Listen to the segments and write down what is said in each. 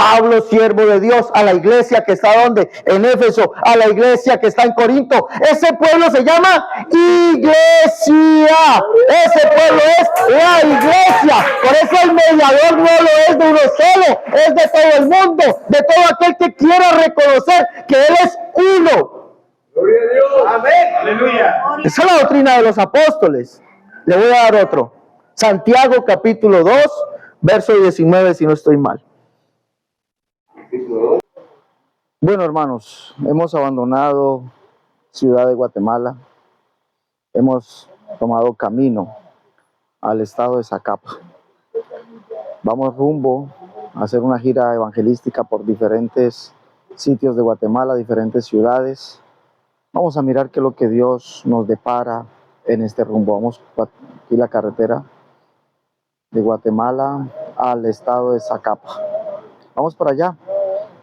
Pablo, siervo de Dios, a la iglesia que está donde, en Éfeso, a la iglesia que está en Corinto. Ese pueblo se llama iglesia. Ese pueblo es la iglesia. Por eso el mediador no lo es de uno solo, es de todo el mundo, de todo aquel que quiera reconocer que Él es uno. Gloria a Dios. Amén. Aleluya. Esa es la doctrina de los apóstoles. Le voy a dar otro. Santiago capítulo 2, verso 19, si no estoy mal. Bueno, hermanos, hemos abandonado Ciudad de Guatemala. Hemos tomado camino al estado de Zacapa. Vamos rumbo a hacer una gira evangelística por diferentes sitios de Guatemala, diferentes ciudades. Vamos a mirar qué es lo que Dios nos depara en este rumbo. Vamos aquí la carretera de Guatemala al estado de Zacapa. Vamos para allá.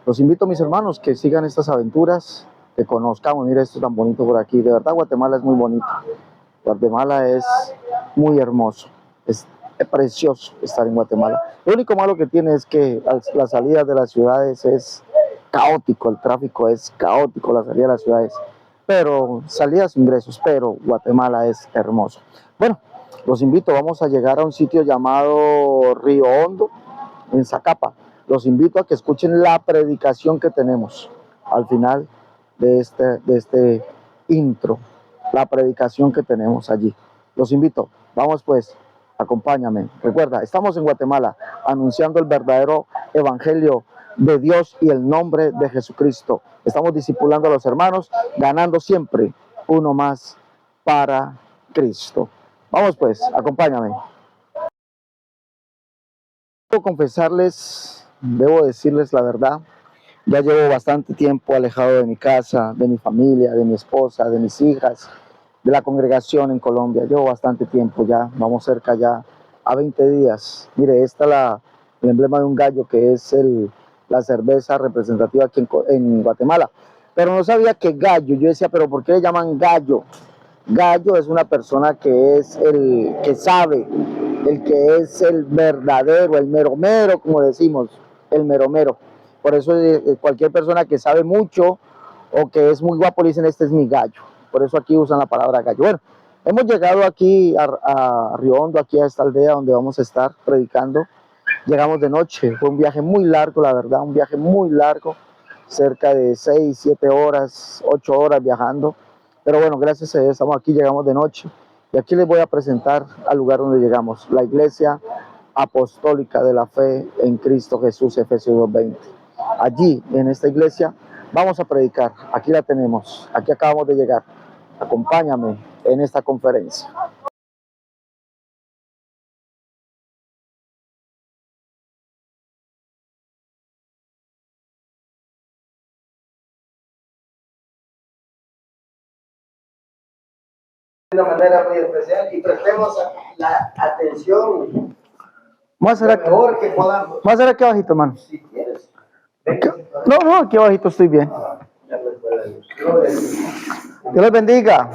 Los invito, mis hermanos, que sigan estas aventuras, que conozcamos. Mira, esto es tan bonito por aquí. De verdad, Guatemala es muy bonito. Guatemala es muy hermoso. Es precioso estar en Guatemala. Lo único malo que tiene es que las salidas de las ciudades es caótico. El tráfico es caótico, la salida de las ciudades. Pero salidas, ingresos. Pero Guatemala es hermoso. Bueno, los invito. Vamos a llegar a un sitio llamado Río Hondo, en Zacapa. Los invito a que escuchen la predicación que tenemos al final de este intro, la predicación que tenemos allí. Los invito, vamos pues, acompáñame. Recuerda, estamos en Guatemala anunciando el verdadero evangelio de Dios y el nombre de Jesucristo. Estamos discipulando a los hermanos, ganando siempre uno más para Cristo. Vamos pues, acompáñame. Debo confesarles, debo decirles la verdad, ya llevo bastante tiempo alejado de mi casa, de mi familia, de mi esposa, de mis hijas, de la congregación en Colombia. Llevo bastante tiempo ya, vamos cerca ya a 20 días. Mire, esta es el emblema de un gallo, que es la cerveza representativa aquí en Guatemala. Pero no sabía que gallo, yo decía, pero ¿por qué le llaman gallo? Gallo es una persona que es el que sabe, el que es el verdadero, el mero mero, como decimos, el mero mero. Por eso cualquier persona que sabe mucho o que es muy guapo le dicen, este es mi gallo. Por eso aquí usan la palabra gallo. Bueno, hemos llegado aquí a Río Hondo, aquí a esta aldea donde vamos a estar predicando. Llegamos de noche, fue un viaje muy largo, la verdad, un viaje muy largo, cerca de 6, 7 horas, 8 horas viajando. Pero bueno, gracias a Dios estamos aquí, llegamos de noche. Y aquí les voy a presentar al lugar donde llegamos, la Iglesia Apostólica de la Fe en Cristo Jesús, Efesios 2:20. Allí, en esta iglesia, vamos a predicar. Aquí la tenemos, aquí acabamos de llegar. Acompáñame en esta conferencia. De una manera muy especial y prestemos la atención Vamos a hacer aquí, mejor que podamos. vamos a hacer aquí abajito, hermano. Si quieres. No, aquí abajito estoy bien. Dios les bendiga.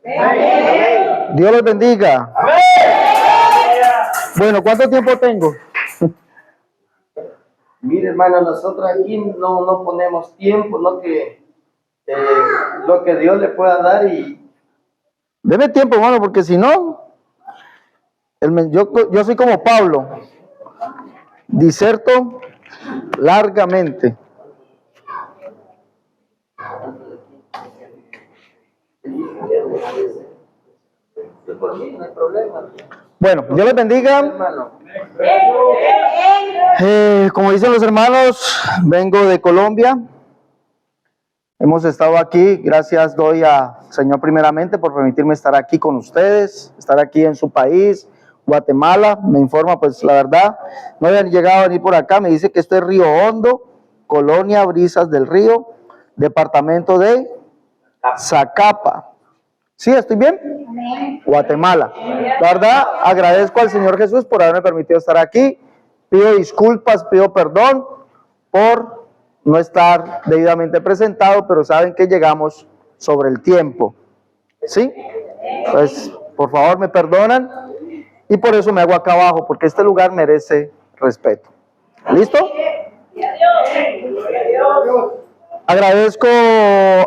Amén. Dios les bendiga. Amén. Bueno, ¿cuánto tiempo tengo? Mire, hermano, nosotros aquí no ponemos tiempo, no que lo que Dios le pueda dar y Deme tiempo, hermano, porque si no, yo soy como Pablo, diserto largamente. por mí no hay problema. Bueno, Dios les bendiga. Hermano. Como dicen los hermanos, vengo de Colombia. Hemos estado aquí, gracias doy al Señor primeramente por permitirme estar aquí con ustedes, estar aquí en su país, Guatemala. Me informa, pues la verdad, no habían llegado a venir por acá. Me dice que esto es Río Hondo, Colonia Brisas del Río, departamento de Zacapa. ¿Sí, estoy bien? Amén. Guatemala. La verdad, agradezco al Señor Jesús por haberme permitido estar aquí. Pido disculpas, pido perdón por no estar debidamente presentado, pero saben que llegamos sobre el tiempo. ¿Sí? Pues, por favor, me perdonan. Y por eso me hago acá abajo, porque este lugar merece respeto. ¿Listo? Agradezco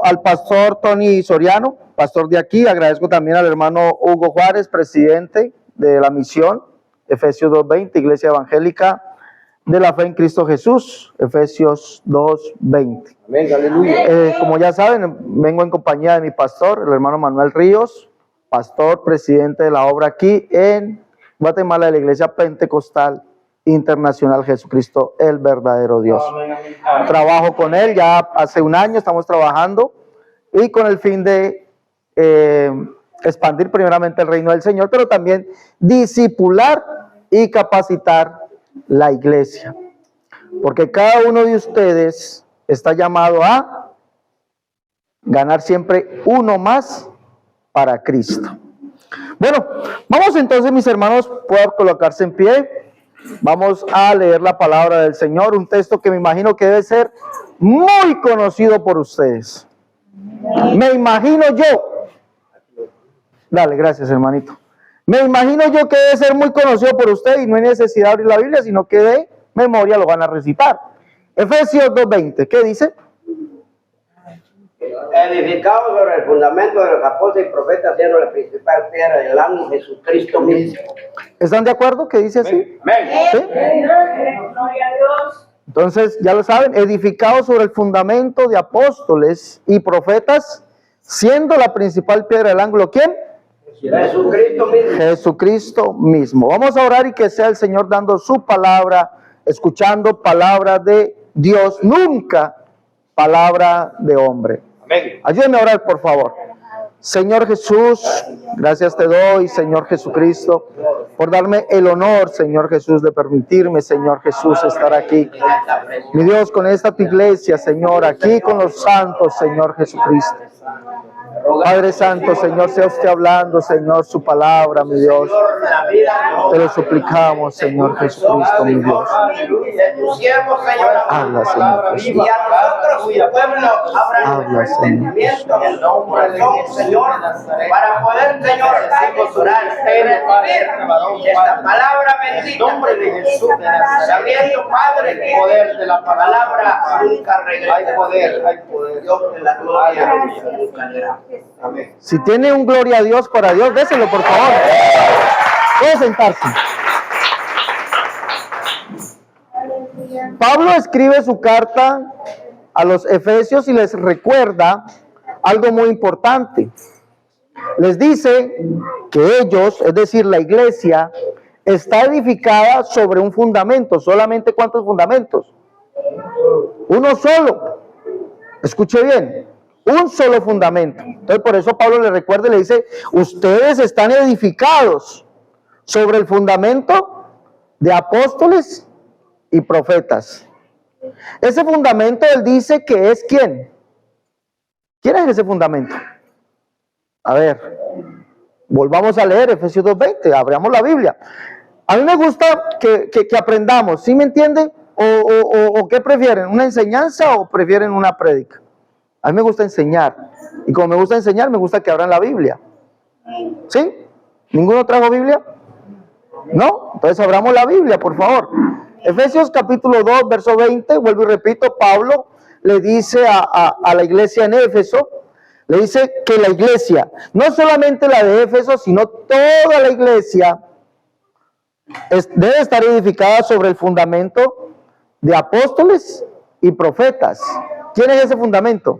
al pastor Tony Soriano, pastor de aquí. Agradezco también al hermano Hugo Juárez, presidente de la misión, Efesios 2:20, Iglesia Evangélica de la Fe en Cristo Jesús, Efesios 2:20. Amén, aleluya. Como ya saben, vengo en compañía de mi pastor, el hermano Manuel Ríos, pastor, presidente de la obra aquí en Guatemala de la Iglesia Pentecostal Internacional Jesucristo, el verdadero Dios. Trabajo con él ya hace un año, estamos trabajando y con el fin de expandir primeramente el reino del Señor, pero también discipular y capacitar la iglesia, porque cada uno de ustedes está llamado a ganar siempre uno más para Cristo. Bueno, vamos entonces, mis hermanos, pueden colocarse en pie. Vamos a leer la palabra del Señor, un texto que me imagino que debe ser muy conocido por ustedes. Me imagino yo. Dale, gracias, hermanito. Me imagino yo que debe ser muy conocido por usted y no hay necesidad de abrir la Biblia, sino que de memoria lo van a recitar. Efesios 2:20, ¿qué dice? Edificado sobre el fundamento de los apóstoles y profetas, siendo la principal piedra del ángulo Jesucristo mismo. ¿Están de acuerdo que dice así? Amén. ¿Sí? Gloria a Dios. Entonces, ya lo saben, edificado sobre el fundamento de apóstoles y profetas, siendo la principal piedra del ángulo, ¿quién? Jesucristo mismo. Jesucristo mismo. Vamos a orar y que sea el Señor dando su palabra, escuchando palabra de Dios, nunca palabra de hombre. Amén. Ayúdenme a orar, por favor. Señor Jesús, gracias te doy, Señor Jesucristo, por darme el honor, Señor Jesús, de permitirme, Señor Jesús, estar aquí. Mi Dios, con esta tu iglesia, Señor, aquí con los santos, Señor Jesucristo. Padre Santo, Señor, sea usted hablando, Señor, su palabra, mi Dios. Te lo suplicamos, Señor Jesucristo, mi Dios. Habla, Señor Jesús. Y a nosotros, su pueblo, abran Habla, nuestro Señor. entendimiento, el corazón, Señor, para poder, Señor, orar y recibir esta palabra bendita de Jesús, sabiendo, Padre, que el poder de la palabra nunca regresa. Hay poder, Dios de la gloria nunca será. Amén. Si tiene un gloria a Dios para Dios, déselo, por favor. Puede sentarse. Pablo escribe su carta a los Efesios y les recuerda algo muy importante. Les dice que ellos, es decir, la iglesia, está edificada sobre un fundamento. ¿Solamente cuántos fundamentos? Uno solo. Escuche bien, un solo fundamento. Entonces, por eso Pablo le recuerda y le dice, ustedes están edificados sobre el fundamento de apóstoles y profetas. Ese fundamento, él dice que es ¿quién? ¿Quién es ese fundamento? A ver, volvamos a leer Efesios 2:20, abramos la Biblia. A mí me gusta que aprendamos, ¿sí me entienden? ¿O qué prefieren? ¿Una enseñanza o prefieren una prédica? A mí me gusta enseñar. Y como me gusta enseñar, me gusta que abran la Biblia. ¿Sí? ¿Ninguno trajo Biblia? ¿No? Entonces abramos la Biblia, por favor. Efesios capítulo 2, verso 20, vuelvo y repito, Pablo le dice a la iglesia en Éfeso, le dice que la iglesia, no solamente la de Éfeso, sino toda la iglesia, debe estar edificada sobre el fundamento de apóstoles y profetas. ¿Quién es ese fundamento?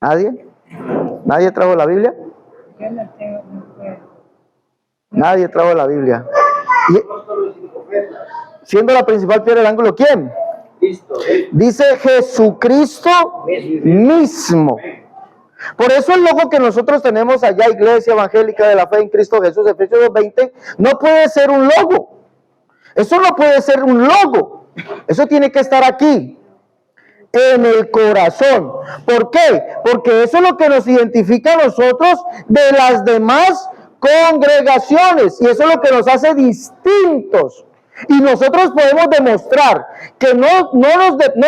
¿Nadie? ¿Nadie trajo la Biblia? Nadie trajo la Biblia. Y, siendo la principal piedra del ángulo, ¿quién? Dice Jesucristo mismo. Por eso el logo que nosotros tenemos allá, Iglesia Evangélica de la Fe en Cristo Jesús, Efesios 2:20, no puede ser un logo. Eso no puede ser un logo. Eso tiene que estar aquí, en el corazón. ¿Por qué? Porque eso es lo que nos identifica a nosotros de las demás congregaciones. Y eso es lo que nos hace distintos. Y nosotros podemos demostrar que no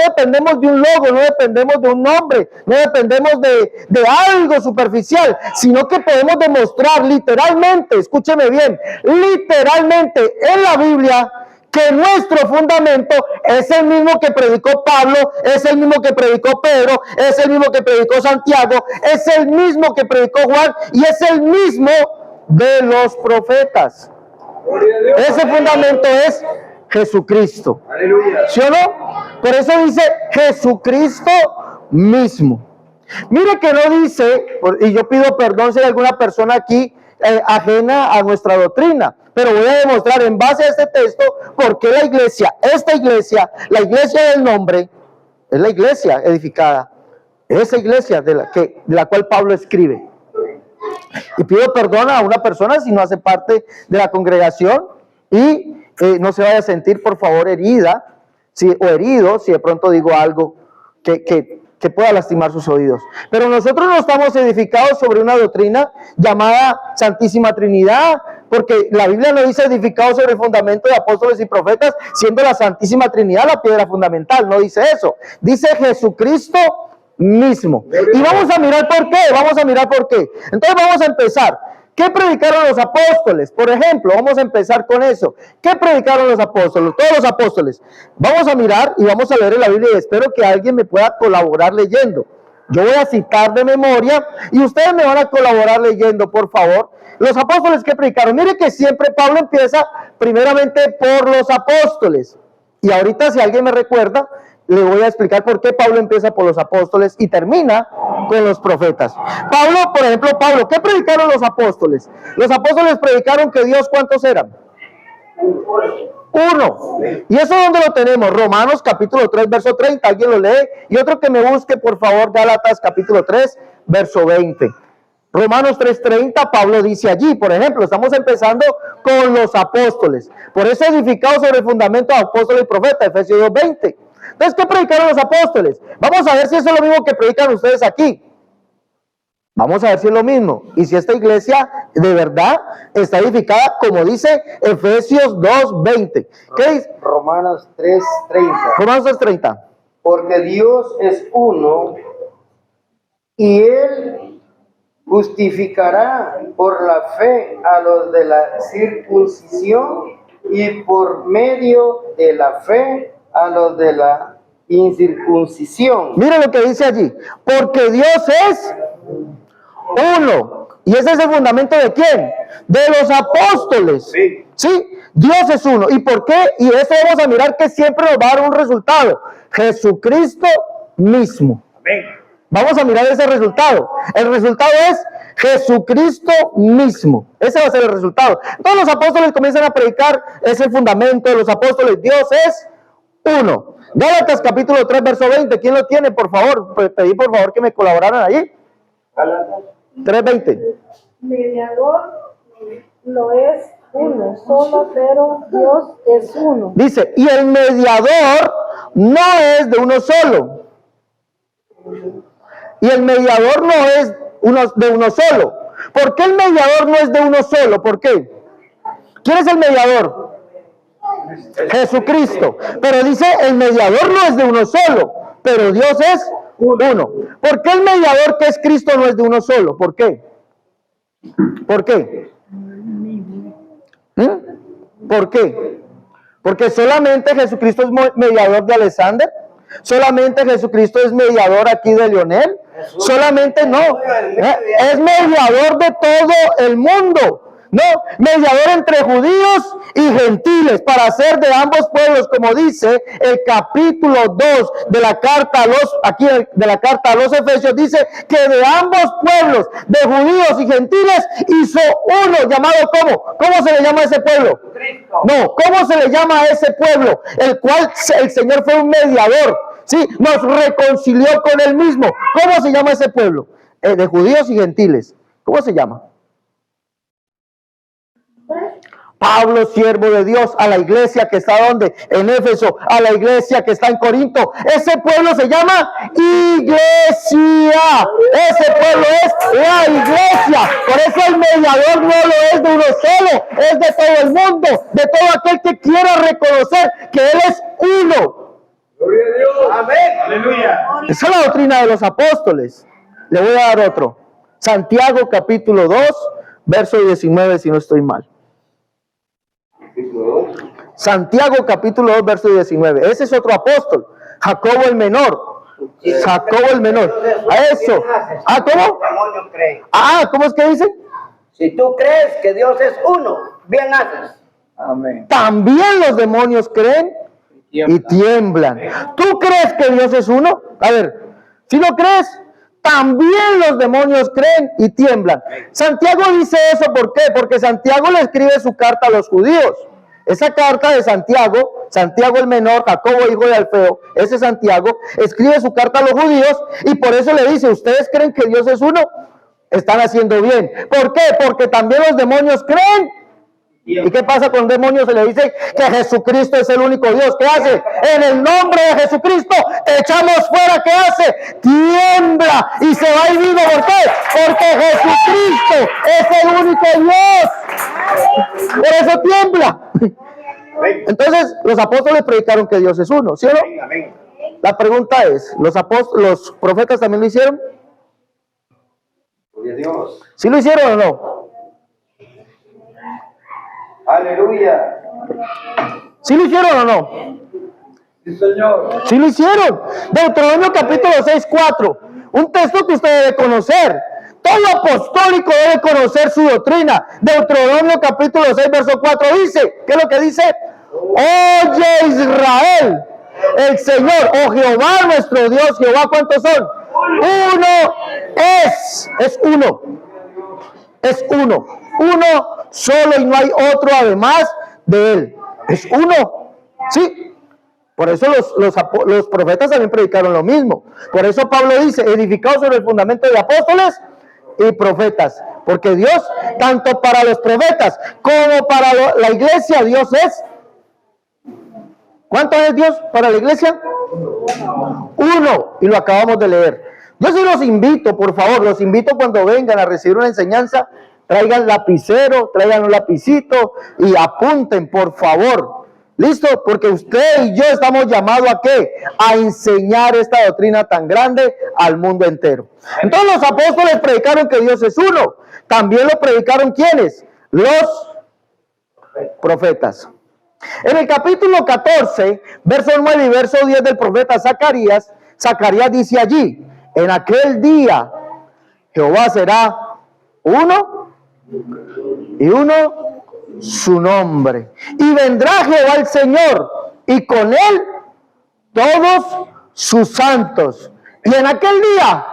dependemos de un logo, no dependemos de un nombre, no dependemos de algo superficial, sino que podemos demostrar literalmente, escúcheme bien, literalmente en la Biblia, que nuestro fundamento es el mismo que predicó Pablo, es el mismo que predicó Pedro, es el mismo que predicó Santiago, es el mismo que predicó Juan y es el mismo de los profetas. Ese fundamento es Jesucristo. ¿Sí o no? Por eso dice Jesucristo mismo. Mire que no dice, y yo pido perdón si hay alguna persona aquí ajena a nuestra doctrina, pero voy a demostrar en base a este texto por qué la iglesia, esta iglesia, la iglesia del nombre, es la iglesia edificada, esa iglesia de la cual Pablo escribe. Y pido perdón a una persona si no hace parte de la congregación y no se vaya a sentir por favor herida o herido si de pronto digo algo que pueda lastimar sus oídos. Pero nosotros no estamos edificados sobre una doctrina llamada Santísima Trinidad, porque la Biblia no dice edificados sobre el fundamento de apóstoles y profetas, siendo la Santísima Trinidad la piedra fundamental, no dice eso. Dice Jesucristo mismo. Y vamos a mirar por qué, Entonces vamos a empezar. ¿Qué predicaron los apóstoles? Por ejemplo, vamos a empezar con eso. ¿Qué predicaron los apóstoles? Todos los apóstoles. Vamos a mirar y vamos a leer en la Biblia y espero que alguien me pueda colaborar leyendo. Yo voy a citar de memoria y ustedes me van a colaborar leyendo, por favor. Los apóstoles que predicaron. Mire que siempre Pablo empieza primeramente por los apóstoles. Y ahorita si alguien me recuerda, le voy a explicar por qué Pablo empieza por los apóstoles y termina con los profetas. Pablo, por ejemplo, ¿qué predicaron los apóstoles? Los apóstoles predicaron que Dios, ¿cuántos eran? Uno. ¿Y eso dónde lo tenemos? Romanos capítulo 3, verso 30. ¿Alguien lo lee? Y otro que me busque, por favor, Gálatas capítulo 3, verso 20. Romanos 3:30, Pablo dice allí, por ejemplo, estamos empezando con los apóstoles. Por eso edificado sobre el fundamento de apóstoles y profetas, Efesios 2:20. Entonces, ¿qué predicaron los apóstoles? Vamos a ver si eso es lo mismo que predican ustedes aquí. Vamos a ver si es lo mismo. Y si esta iglesia de verdad está edificada, como dice Efesios 2:20. ¿Qué dice? Romanos 3:30. Romanos 3:30. Porque Dios es uno y Él justificará por la fe a los de la circuncisión y por medio de la fe a los de la incircuncisión. Mire lo que dice allí. Porque Dios es uno. ¿Y ese es el fundamento de quién? De los apóstoles. Sí. Dios es uno. ¿Y por qué? Y eso vamos a mirar que siempre nos va a dar un resultado. Jesucristo mismo. Amén. Vamos a mirar ese resultado. El resultado es Jesucristo mismo. Ese va a ser el resultado. Todos los apóstoles comienzan a predicar, es el fundamento de los apóstoles. Dios es uno. Gálatas capítulo 3, verso 20. ¿Quién lo tiene, por favor? Pedí por favor que me colaboraran allí. 3:20. Mediador no es uno solo, pero Dios es uno. Dice, y el mediador no es de uno solo. Y el mediador no es de uno solo. ¿Por qué el mediador no es de uno solo? ¿Por qué? ¿Quién es el mediador? Jesucristo. Pero dice, el mediador no es de uno solo, pero Dios es uno. ¿Por qué el mediador que es Cristo no es de uno solo? ¿Por qué? ¿Por qué? ¿Por qué? Porque solamente Jesucristo es mediador de Alexander. Solamente Jesucristo es mediador aquí de Leonel. Solamente no. Es mediador de todo el mundo. No, mediador entre judíos y gentiles para hacer de ambos pueblos, como dice el capítulo 2 de la carta a los Efesios, dice que de ambos pueblos, de judíos y gentiles, hizo uno, llamado ¿cómo? ¿Cómo se le llama a ese pueblo? No, ¿cómo se le llama a ese pueblo? El cual el Señor fue un mediador, ¿sí? Nos reconcilió con él mismo. ¿Cómo se llama ese pueblo? De judíos y gentiles. ¿Cómo se llama? Pablo, siervo de Dios, a la iglesia que está donde, en Éfeso, a la iglesia que está en Corinto. Ese pueblo se llama iglesia. Ese pueblo es la iglesia. Por eso el mediador no lo es de uno solo, es de todo el mundo, de todo aquel que quiera reconocer que Él es uno. Gloria a Dios. Amén. Aleluya. Esa es la doctrina de los apóstoles. Le voy a dar otro. Santiago capítulo 2, verso 19, si no estoy mal. Santiago capítulo 2, verso 19. Ese es otro apóstol, Jacobo el menor. Jacobo el menor. A eso. Ah, ¿cómo? Ah, ¿cómo es que dice? Si tú crees que Dios es uno, bien haces. Amén. También los demonios creen y tiemblan. ¿Tú crees que Dios es uno? A ver, si no crees, también los demonios creen y tiemblan. Santiago dice eso, ¿por qué? Porque Santiago le escribe su carta a los judíos. Esa carta de Santiago, Santiago el menor, Jacobo hijo de Alfeo, ese Santiago, escribe su carta a los judíos y por eso le dice, ¿ustedes creen que Dios es uno? Están haciendo bien. ¿Por qué? Porque también los demonios creen. ¿Y qué pasa con demonios? Se le dice que Jesucristo es el único Dios. ¿Qué hace? En el nombre de Jesucristo te echamos fuera. ¿Qué hace? Tiembla y se va hirido. ¿Por qué? Porque Jesucristo es el único Dios. Por eso tiembla. Entonces los apóstoles predicaron que Dios es uno, ¿sí o no? La pregunta es, ¿los profetas también lo hicieron? ¿Sí lo hicieron o no? Aleluya. ¿Sí lo hicieron o no? Sí, Señor. Sí lo hicieron. Deuteronomio capítulo 6, 4. Un texto que usted debe conocer. Todo apostólico debe conocer su doctrina. Deuteronomio capítulo 6, verso 4 dice, ¿qué es lo que dice? Oye Israel, el Señor, oh Jehová nuestro Dios, Jehová, ¿cuántos son? Uno es uno. Es uno. Uno solo y no hay otro además de él. Es uno. ¿Sí? Por eso los profetas también predicaron lo mismo. Por eso Pablo dice, edificados sobre el fundamento de apóstoles y profetas. Porque Dios, tanto para los profetas como para la iglesia, Dios es. ¿Cuánto es Dios para la iglesia? Uno. Y lo acabamos de leer. Yo sí los invito, por favor, los invito cuando vengan a recibir una enseñanza, traigan lapicero, traigan un lapicito y apunten, por favor. ¿Listo? Porque usted y yo estamos llamados ¿a qué? A enseñar esta doctrina tan grande al mundo entero. Entonces los apóstoles predicaron que Dios es uno. También lo predicaron ¿quiénes? Los profetas. En el capítulo 14, verso 9 y verso 10 del profeta Zacarías, Zacarías dice allí, en aquel día Jehová será uno y uno su nombre. Y vendrá Jehová el Señor y con él todos sus santos. Y en aquel día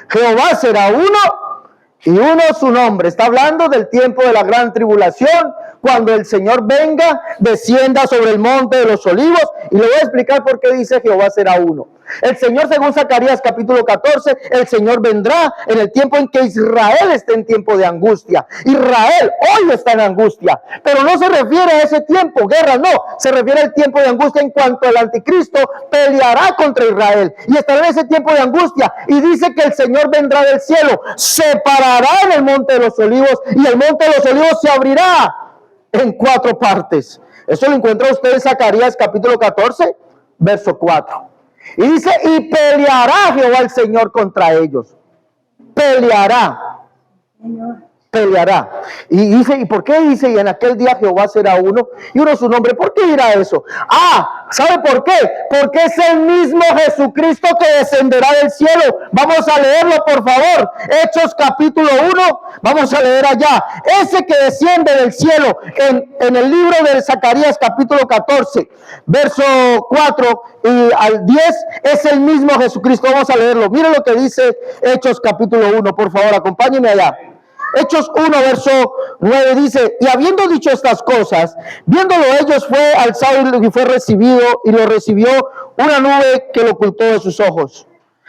Jehová será uno y uno su nombre. Está hablando del tiempo de la gran tribulación, cuando el Señor venga, descienda sobre el monte de los olivos. Y le voy a explicar por qué dice Jehová será uno. El Señor, según Zacarías capítulo 14, el Señor vendrá en el tiempo en que Israel esté en tiempo de angustia. Israel hoy está en angustia, pero no se refiere a ese tiempo, guerra no, se refiere al tiempo de angustia en cuanto el anticristo peleará contra Israel y estará en ese tiempo de angustia. Y dice que el Señor vendrá del cielo, se parará en el monte de los olivos y el monte de los olivos se abrirá en 4 partes. Eso lo encuentra usted en Zacarías capítulo 14, verso 4. Y dice, y peleará Jehová el Señor contra ellos. Peleará. Peleará. Y dice, ¿y por qué dice? Y en aquel día Jehová será uno y uno su nombre. ¿Por qué dirá eso? ¿Sabe por qué? Porque es el mismo Jesucristo que descenderá del cielo. Vamos a leerlo, por favor. Hechos capítulo 1. Vamos a leer allá. Ese que desciende del cielo en el libro de Zacarías capítulo 14, verso 4 y al 10, es el mismo Jesucristo. Vamos a leerlo. Miren lo que dice Hechos capítulo 1. Por favor, acompáñenme allá. Hechos 1, verso 9 dice, y habiendo dicho estas cosas, viéndolo ellos, fue alzado y fue recibido, y lo recibió una nube que lo ocultó de sus ojos.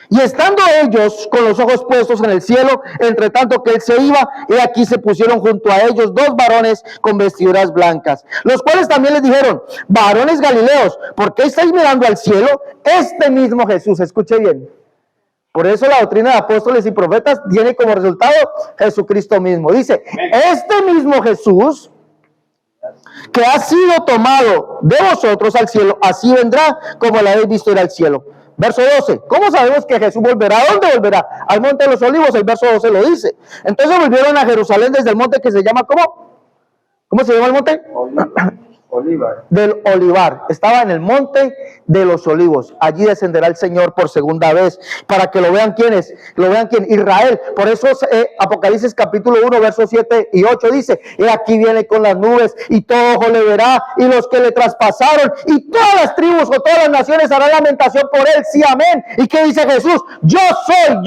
Y estando ellos con los ojos puestos en el cielo, entre tanto que él se iba, y aquí se pusieron junto a ellos 2 varones con vestiduras blancas, los cuales también les dijeron, varones galileos, ¿por qué estáis mirando al cielo? Este mismo Jesús, escuche bien. Por eso la doctrina de apóstoles y profetas tiene como resultado Jesucristo mismo. Dice, este mismo Jesús que ha sido tomado de vosotros al cielo, así vendrá como la habéis visto ir al cielo. Verso 12, ¿cómo sabemos que Jesús volverá? ¿A dónde volverá? Al monte de los olivos, el verso 12 lo dice. Entonces volvieron a Jerusalén desde el monte que se llama, ¿cómo? ¿Cómo se llama el monte? del olivar. Estaba en el monte de los olivos. Allí descenderá el Señor por segunda vez, para que lo vean quienes, lo vean quién, Israel. Por eso Apocalipsis capítulo 1 versos 7 y 8 dice: he aquí viene con las nubes, y todo ojo le verá, y los que le traspasaron, y todas las tribus o todas las naciones harán lamentación por él. Sí, amén. ¿Y qué dice Jesús? Yo soy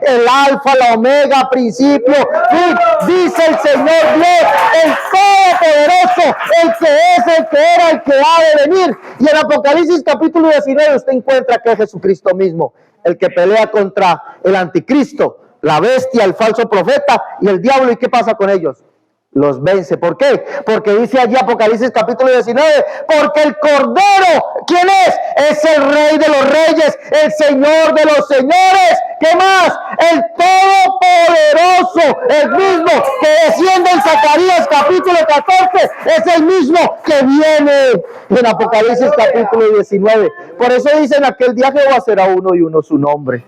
el alfa, la omega, principio, fin, dice el Señor Dios, el todopoderoso, el que es, el que era, el que ha de venir. Y en Apocalipsis capítulo 19 usted encuentra que es Jesucristo mismo, el que pelea contra el anticristo, la bestia, el falso profeta y el diablo. ¿Y qué pasa con ellos? Los vence. ¿Por qué? Porque dice allí Apocalipsis capítulo 19, porque el Cordero, ¿quién es? Es el Rey de los Reyes, el Señor de los Señores. ¿Qué más? El Todopoderoso, el mismo que desciende en Zacarías capítulo 14, es el mismo que viene en Apocalipsis capítulo 19. Por eso dicen: aquel día Jehová será uno y uno su nombre.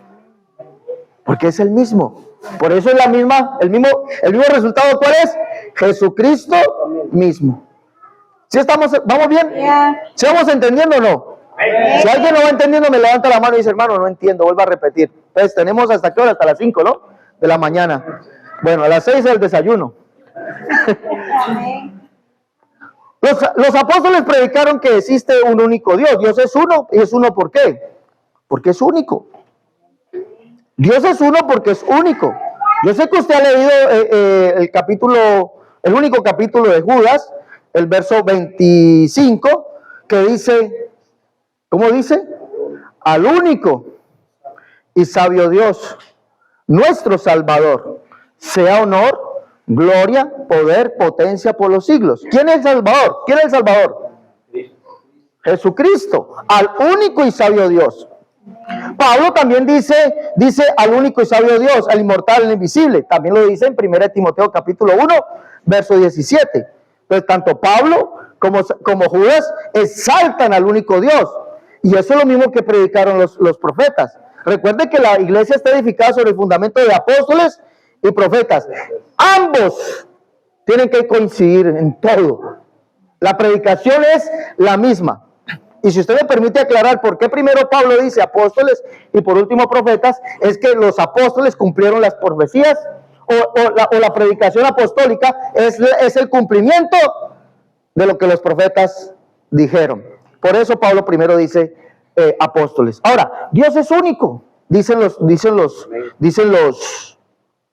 Porque es el mismo. Por eso es el mismo resultado. ¿Cuál es? Jesucristo mismo. ¿Sí vamos bien? ¿Sí vamos entendiendo o no? Si alguien no va entendiendo, me levanta la mano y dice: hermano, no entiendo, vuelva a repetir. Entonces tenemos ¿hasta qué hora? Hasta las 5, ¿no? De la mañana. Bueno, a las 6 es el desayuno. Los apóstoles predicaron que existe un único Dios. Dios es uno, y es uno ¿por qué? Porque es único. Dios es uno porque es único. Yo sé que usted ha leído el único capítulo de Judas, el verso 25, que dice, ¿cómo dice? Al único y sabio Dios, nuestro Salvador, sea honor, gloria, poder, potencia por los siglos. ¿Quién es el Salvador? ¿Quién es el Salvador? Jesucristo, al único y sabio Dios. Pablo también dice al único y sabio Dios, al inmortal, al invisible. También lo dice en 1 Timoteo capítulo 1, verso 17. Entonces, tanto Pablo como Judas exaltan al único Dios. Y eso es lo mismo que predicaron los profetas. Recuerden que la iglesia está edificada sobre el fundamento de apóstoles y profetas. Ambos tienen que coincidir en todo. La predicación es la misma. Y si usted me permite aclarar por qué primero Pablo dice apóstoles y por último profetas, es que los apóstoles cumplieron las profecías o la predicación apostólica es el cumplimiento de lo que los profetas dijeron. Por eso Pablo primero dice apóstoles. Ahora, Dios es único, dicen los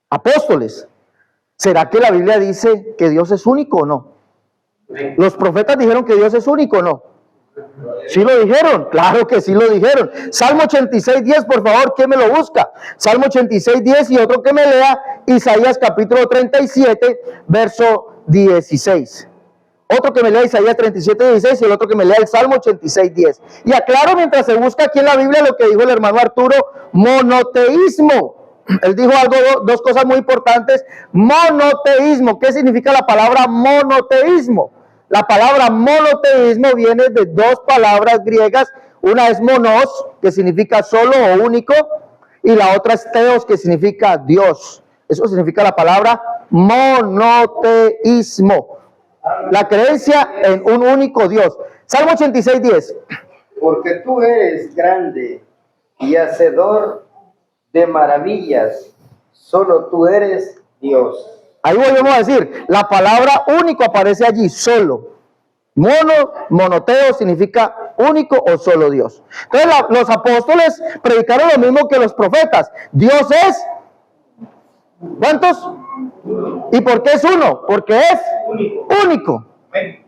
apóstoles. ¿Será que la Biblia dice que Dios es único o no? ¿Los profetas dijeron que Dios es único o no? ¿Sí lo dijeron? Claro que sí lo dijeron. Salmo 86:10, por favor, ¿quién me lo busca? Salmo 86:10 y otro que me lea Isaías capítulo 37, verso 16. Otro que me lea Isaías 37:16 y el otro que me lea el Salmo 86:10. Y aclaro mientras se busca aquí en la Biblia lo que dijo el hermano Arturo: monoteísmo. Él dijo dos cosas muy importantes. Monoteísmo. ¿Qué significa la palabra monoteísmo? La palabra monoteísmo viene de dos palabras griegas. Una es monos, que significa solo o único, y la otra es teos, que significa Dios. Eso significa la palabra monoteísmo. La creencia en un único Dios. Salmo 86:10. Porque tú eres grande y hacedor de maravillas, solo tú eres Dios. Ahí volvemos a decir, la palabra único aparece allí, solo. Monoteo significa único o solo Dios. Entonces los apóstoles predicaron lo mismo que los profetas. Dios es, ¿cuántos? ¿Y por qué es uno? Porque es único.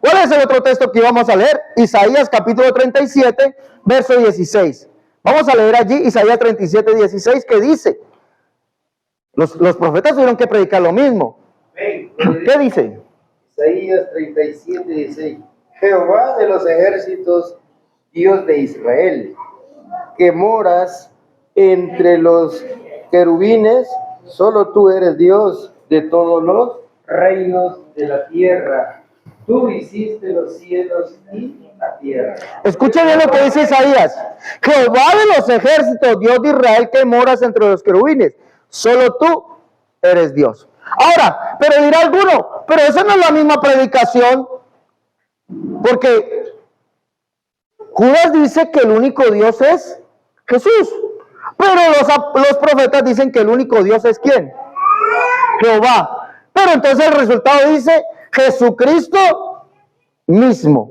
¿Cuál es el otro texto que íbamos a leer? Isaías capítulo 37, verso 16. Vamos a leer allí Isaías 37, 16, que dice, los profetas tuvieron que predicar lo mismo. ¿Qué dice? Isaías 37, 16. Jehová de los ejércitos, Dios de Israel, que moras entre los querubines, solo tú eres Dios de todos los reinos de la tierra. Tú hiciste los cielos y la tierra. Escuchen bien lo que dice Isaías. Jehová de los ejércitos, Dios de Israel, que moras entre los querubines, solo tú eres Dios. Ahora, pero dirá alguno, pero esa no es la misma predicación Porque Judas dice que el único Dios es Jesús. Pero los profetas dicen que el único Dios es ¿quién? Jehová. Pero entonces el resultado dice Jesucristo mismo.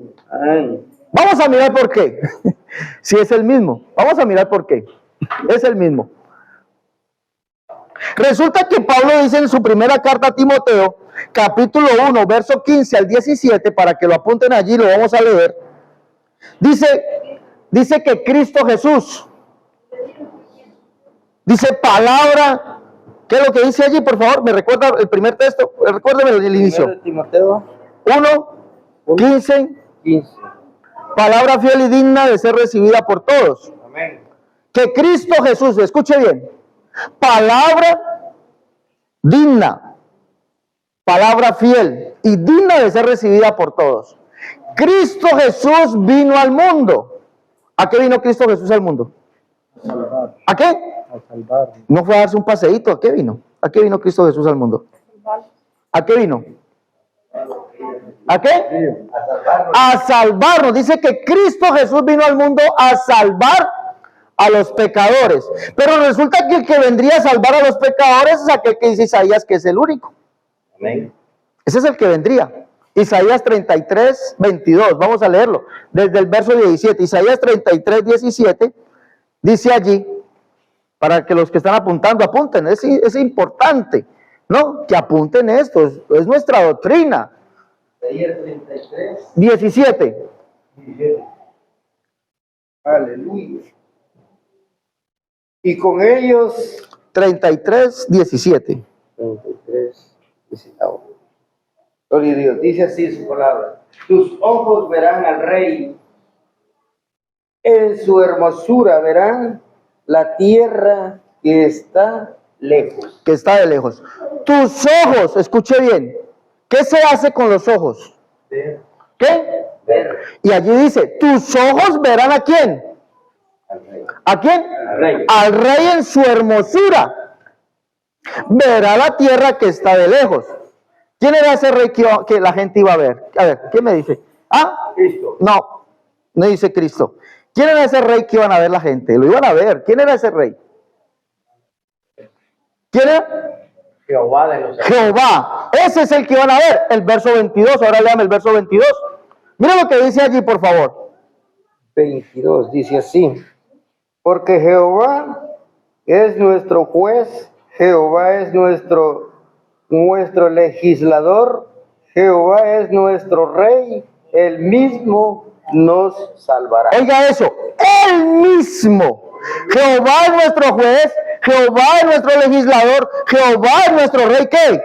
Vamos a mirar por qué. Si es el mismo. Vamos a mirar por qué. Es el mismo. Resulta que Pablo dice en su primera carta a Timoteo, capítulo 1, verso 15 al 17, para que lo apunten allí, lo vamos a leer. Dice que Cristo Jesús, dice palabra, ¿qué es lo que dice allí? Por favor, me recuerda el primer texto, recuérdame el inicio. Timoteo 1, 15, palabra fiel y digna de ser recibida por todos. Amén. Que Cristo Jesús, escuche bien, palabra digna, palabra fiel y digna de ser recibida por todos. Cristo Jesús vino al mundo. ¿A qué vino Cristo Jesús al mundo? ¿A qué? A salvar. No fue a darse un paseíto. ¿A qué vino? ¿A qué vino Cristo Jesús al mundo? ¿A qué vino? ¿A qué? A salvarnos. Dice que Cristo Jesús vino al mundo a salvar a los pecadores. Pero resulta que el que vendría a salvar a los pecadores es aquel que dice Isaías que es el único. Amén. Ese es el que vendría. Isaías 33, 22. Vamos a leerlo. Desde el verso 17. Isaías 33, 17. Dice allí, para que los que están apuntando, apunten. Es importante, ¿no? Que apunten esto. Es nuestra doctrina. Isaías 33, 17. 17. Aleluya. Y con ellos 33, 17. 33, 17. Gloria a Dios, dice así su palabra. Tus ojos verán al Rey, en su hermosura verán la tierra que está lejos. Que está de lejos. Tus ojos, escuche bien. ¿Qué se hace con los ojos? Ver, ¿Qué? ver Y allí dice, tus ojos verán ¿a quién? al Rey. ¿A quién? Al Rey. Al Rey en su hermosura. Verá la tierra que está de lejos. ¿Quién era ese rey que la gente iba a ver? A ver, ¿quién me dice? ¿Ah? Cristo. No dice Cristo. ¿Quién era ese rey que iban a ver la gente? Lo iban a ver. ¿Quién era ese rey? ¿Quién era? Jehová de los Jehová. Ese es el que iban a ver. El verso 22. Ahora léame el verso 22. Mira lo que dice allí, por favor. 22 dice así: porque Jehová es nuestro juez, Jehová es nuestro legislador, Jehová es nuestro rey, él mismo nos salvará. Oiga eso, él mismo. Jehová es nuestro juez, Jehová es nuestro legislador, Jehová es nuestro rey. ¿Qué?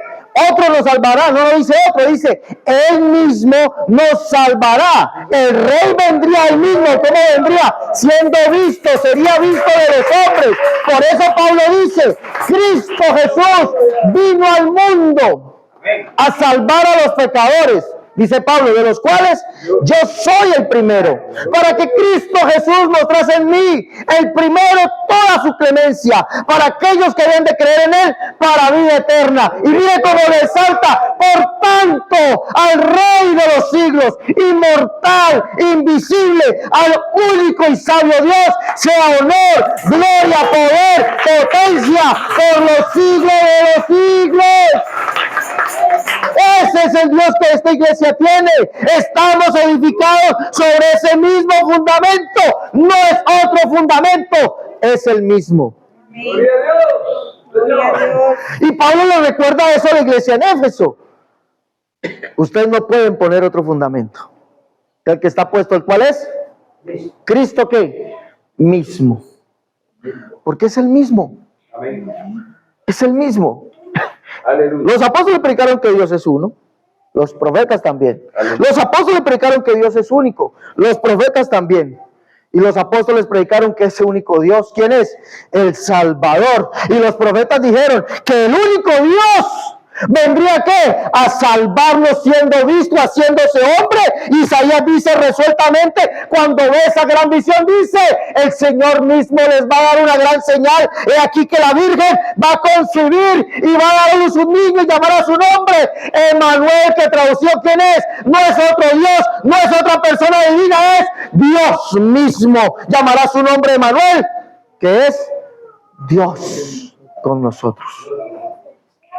Otro nos salvará, no lo dice otro, dice él mismo nos salvará. El rey vendría él mismo. ¿Cómo vendría? Siendo visto, sería visto de los hombres. Por eso Pablo dice, Cristo Jesús vino al mundo a salvar a los pecadores. Dice Pablo, de los cuales yo soy el primero, para que Cristo Jesús mostrase en mí el primero toda su clemencia, para aquellos que deben de creer en Él, para vida eterna. Y mire cómo le exalta, por tanto, al Rey de los siglos, inmortal, invisible, al único y sabio Dios, sea honor, gloria, poder, potencia, por los siglos de los siglos. Ese es el Dios que esta iglesia tiene. Estamos edificados sobre ese mismo fundamento. No es otro fundamento, es el mismo. Gloria a Dios. Y Pablo le recuerda eso a la iglesia en Éfeso. Ustedes no pueden poner otro fundamento. El que está puesto, ¿el cual es? Cristo, ¿qué? Mismo. Porque es el mismo. Es el mismo. Aleluya. Los apóstoles predicaron que Dios es uno. Los profetas también. Los apóstoles predicaron que Dios es único. Los profetas también. Y los apóstoles predicaron que ese único Dios, ¿quién es? El Salvador. Y los profetas dijeron que el único Dios ¿Vendría qué? A salvarlos siendo visto, haciéndose hombre. Isaías dice resueltamente, cuando ve esa gran visión, dice, el Señor mismo les va a dar una gran señal. He aquí que la Virgen va a concebir y va a dar a luz un niño y llamará su nombre Emmanuel, que traducido ¿quién es? No es otro Dios, no es otra persona divina, es Dios mismo. Llamará su nombre Emmanuel, que es Dios con nosotros.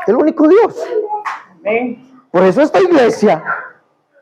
El único Dios. Por eso esta iglesia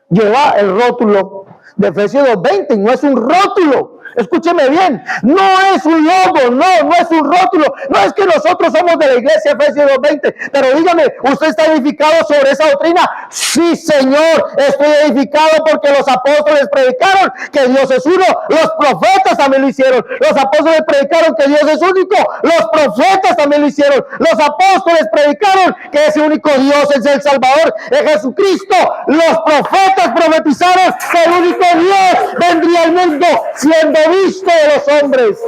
lleva el rótulo de Efesios 2:20 y no es un rótulo. Escúcheme bien, no es un logo, no es un rótulo, no es que nosotros somos de la iglesia Efesios 2:20, pero dígame, ¿usted está edificado sobre esa doctrina? Sí, Señor, estoy edificado porque los apóstoles predicaron que Dios es uno, los profetas también lo hicieron, los apóstoles predicaron que Dios es único, los profetas también lo hicieron, los apóstoles predicaron que ese único Dios es el Salvador, es Jesucristo, los profetas profetizaron que el único Dios vendría al mundo siendo visto de los hombres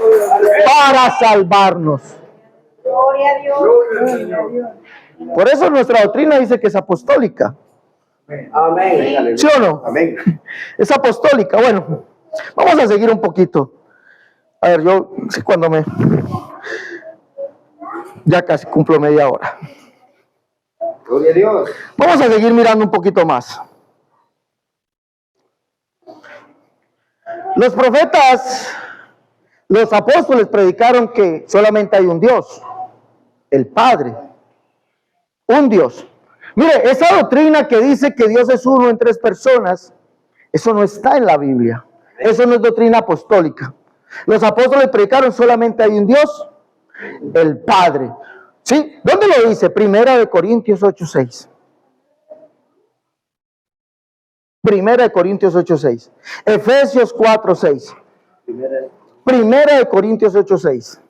para salvarnos. Gloria a Dios. Gloria a Dios. Por eso nuestra doctrina dice que es apostólica. Amén. ¿Sí o no? Amén. Es apostólica. Bueno, vamos a seguir un poquito. A ver, yo sí, cuando ya casi cumplo media hora. Gloria a Dios. Vamos a seguir mirando un poquito más. Los profetas, los apóstoles predicaron que solamente hay un Dios, el Padre, un Dios. Mire, esa doctrina que dice que Dios es uno en tres personas, eso no está en la Biblia. Eso no es doctrina apostólica. Los apóstoles predicaron solamente hay un Dios, el Padre. ¿Sí? ¿Dónde lo dice? Primera de Corintios 8:6. Primera de Corintios 8:6. Efesios 4:6. Primera de Corintios 8:6.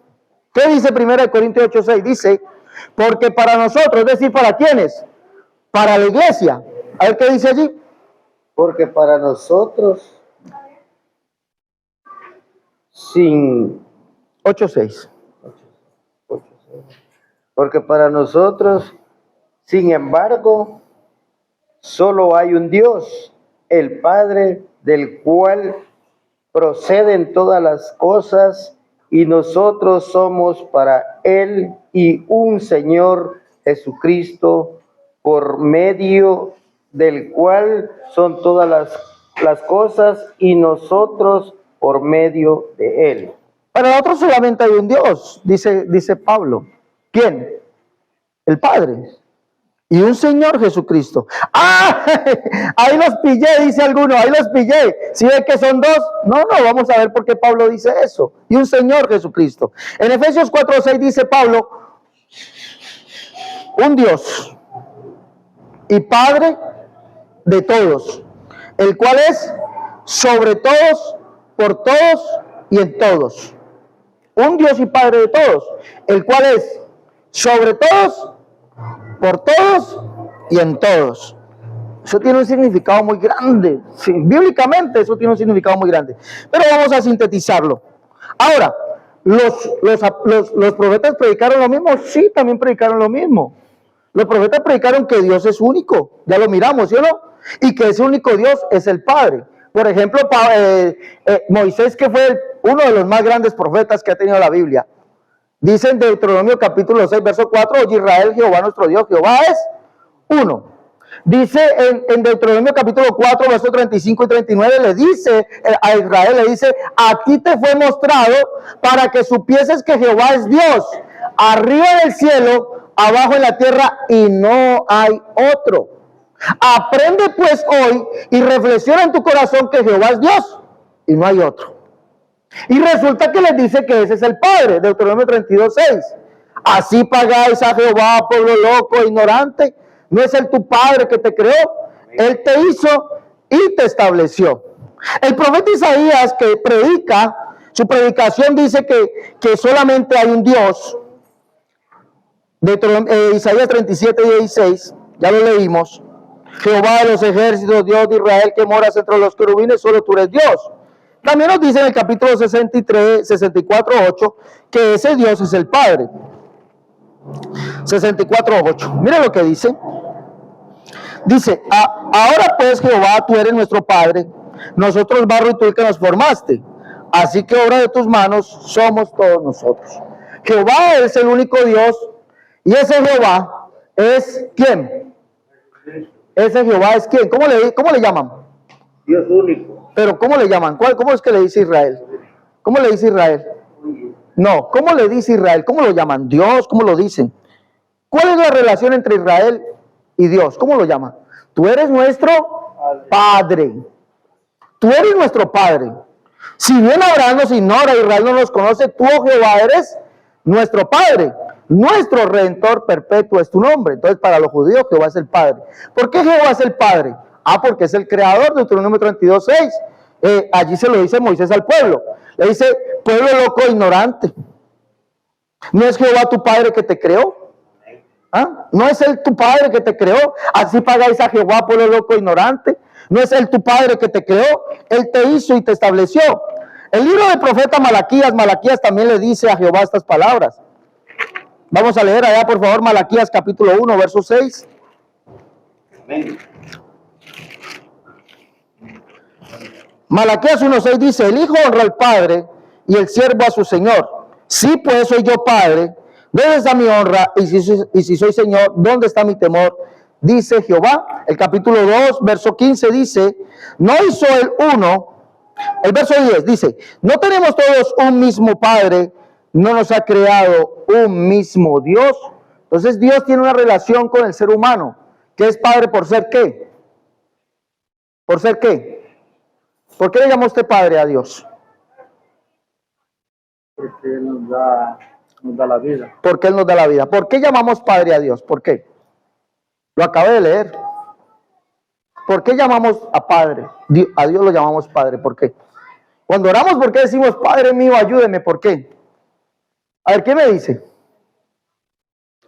¿Qué dice Primera de Corintios 8:6? Dice, porque para nosotros, es decir, ¿para quiénes? Para la iglesia. A ver qué dice allí. Porque para nosotros, sin 8:6. Porque para nosotros, sin embargo, solo hay un Dios, el Padre, del cual proceden todas las cosas, y nosotros somos para Él, y un Señor Jesucristo, por medio del cual son todas las cosas, y nosotros por medio de Él. Para nosotros solamente hay un Dios, dice Pablo. ¿Quién? El Padre. Y un Señor Jesucristo. ¡Ah! Ahí los pillé, dice alguno, ahí los pillé. ¿Sí ve que son dos? No, vamos a ver por qué Pablo dice eso. Y un Señor Jesucristo. En Efesios 4:6 dice Pablo, un Dios y Padre de todos, el cual es sobre todos, por todos y en todos. Un Dios y Padre de todos, el cual es sobre todos, por todos y en todos. Eso tiene un significado muy grande. Sí, bíblicamente eso tiene un significado muy grande. Pero vamos a sintetizarlo. Ahora, ¿los profetas predicaron lo mismo? Sí, también predicaron lo mismo. Los profetas predicaron que Dios es único. Ya lo miramos, ¿sí o no? Y que ese único Dios es el Padre. Por ejemplo, Moisés, que fue uno de los más grandes profetas que ha tenido la Biblia. Dice en Deuteronomio capítulo 6, verso 4, oye Israel, Jehová nuestro Dios, Jehová es uno. Dice en Deuteronomio capítulo 4, verso 35 y 39, le dice a Israel, le dice, a ti te fue mostrado para que supieses que Jehová es Dios, arriba del cielo, abajo en la tierra, y no hay otro. Aprende pues hoy y reflexiona en tu corazón que Jehová es Dios, y no hay otro. Y resulta que les dice que ese es el Padre, Deuteronomio 32:6. Así pagáis a Jehová, pueblo loco e ignorante. ¿No es Él tu Padre que te creó? Él te hizo y te estableció. El profeta Isaías, que predica, su predicación dice que solamente hay un Dios. Isaías 37:16, ya lo leímos. Jehová de los ejércitos, Dios de Israel, que moras entre los querubines, solo tú eres Dios. También nos dice en el capítulo 64:8 que ese Dios es el Padre. 64:8. Mira lo que dice. Dice, ahora pues Jehová, tú eres nuestro Padre, nosotros barro y tú el que nos formaste. Así que obra de tus manos somos todos nosotros. Jehová es el único Dios y ese Jehová es ¿quién? Ese Jehová es ¿quién? ¿Cómo le llaman? Dios único. Pero ¿cómo le llaman? ¿Cómo es que le dice Israel? ¿Cómo le dice Israel? No, ¿cómo le dice Israel? ¿Cómo lo llaman? Dios, ¿cómo lo dicen? ¿Cuál es la relación entre Israel y Dios? ¿Cómo lo llaman? Tú eres nuestro Padre. Tú eres nuestro Padre. Si bien Abraham nos ignora, Israel no nos conoce, tú, oh Jehová, eres nuestro Padre. Nuestro Redentor perpetuo es tu nombre. Entonces, para los judíos, Jehová es el Padre. ¿Por qué Jehová es el Padre? Porque es el creador, Deuteronomio 32:6. Allí se lo dice Moisés al pueblo. Le dice, pueblo loco e ignorante. ¿No es Jehová tu Padre que te creó? ¿Ah? ¿No es Él tu Padre que te creó? Así pagáis a Jehová, pueblo loco e ignorante. ¿No es Él tu Padre que te creó? Él te hizo y te estableció. El libro del profeta Malaquías también le dice a Jehová estas palabras. Vamos a leer allá, por favor, Malaquías capítulo 1, verso 6. Amén. Malaquías 1:6 dice, el hijo honra al padre y el siervo a su señor. Sí, pues soy yo padre, ¿dónde está mi honra? Y si soy señor, ¿dónde está mi temor? Dice Jehová. El capítulo 2, verso 15 dice, no hizo el uno. El verso 10 dice, no tenemos todos un mismo padre, no nos ha creado un mismo Dios. Entonces Dios tiene una relación con el ser humano, que es padre por ser ¿qué? ¿Por ser qué? ¿Por qué le llamó usted padre a Dios? Porque Él nos da la vida. Porque Él nos da la vida. ¿Por qué llamamos padre a Dios? ¿Por qué? Lo acabé de leer. ¿Por qué llamamos a padre? A Dios lo llamamos padre. ¿Por qué? Cuando oramos, ¿por qué decimos, Padre mío, ayúdeme? ¿Por qué? A ver, ¿qué me dice?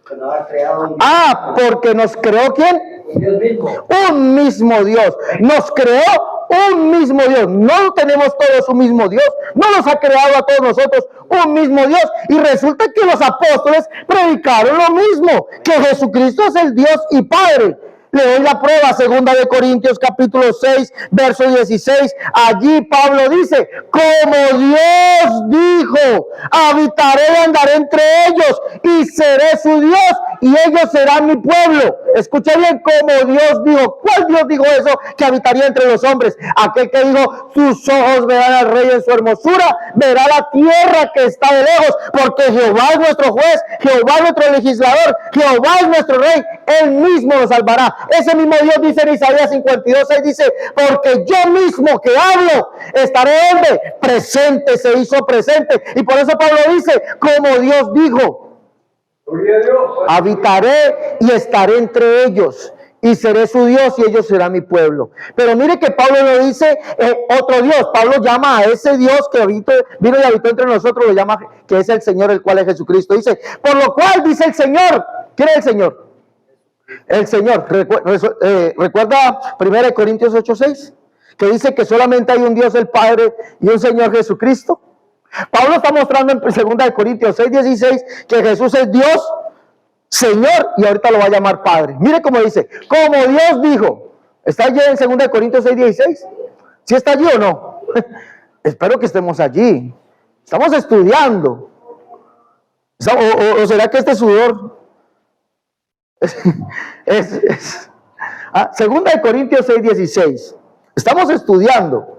Que nos ha creado Porque nos creó ¿quién? Dios mismo. Un mismo Dios. Nos creó un mismo Dios. No tenemos todos un mismo Dios. No nos ha creado a todos nosotros un mismo Dios. Y resulta que los apóstoles predicaron lo mismo, que Jesucristo es el Dios y Padre. Le doy la prueba, 2 Corintios capítulo 6, verso 16. Allí Pablo dice, como Dios dijo, habitaré y andaré entre ellos y seré su Dios y ellos serán mi pueblo. Escucha bien, como Dios dijo. ¿Cuál Dios dijo eso? Que habitaría entre los hombres. Aquel que dijo, sus ojos verán al rey en su hermosura, verá la tierra que está de lejos, porque Jehová es nuestro juez, Jehová es nuestro legislador, Jehová es nuestro rey, Él mismo nos salvará. Ese mismo Dios dice en Isaías 52:6, dice, porque yo mismo que hablo, estaré donde presente, se hizo presente. Y por eso Pablo dice, como Dios dijo, habitaré y estaré entre ellos y seré su Dios y ellos serán mi pueblo. Pero mire que Pablo no dice otro Dios. Pablo llama a ese Dios que vino y habitó entre nosotros, lo llama que es el Señor, el cual es Jesucristo. Dice, por lo cual dice el Señor. ¿Quién es el Señor? El Señor. ¿Recuerda 1 Corintios 8:6? Que dice que solamente hay un Dios, el Padre, y un Señor Jesucristo. Pablo está mostrando en 2 Corintios 6:16 que Jesús es Dios, Señor, y ahorita lo va a llamar Padre. Mire cómo dice, como Dios dijo. ¿Está allí en 2 Corintios 6:16? ¿Sí está allí o no? Espero que estemos allí. Estamos estudiando. ¿O será que este sudor 2 Corintios 6:16? Estamos estudiando.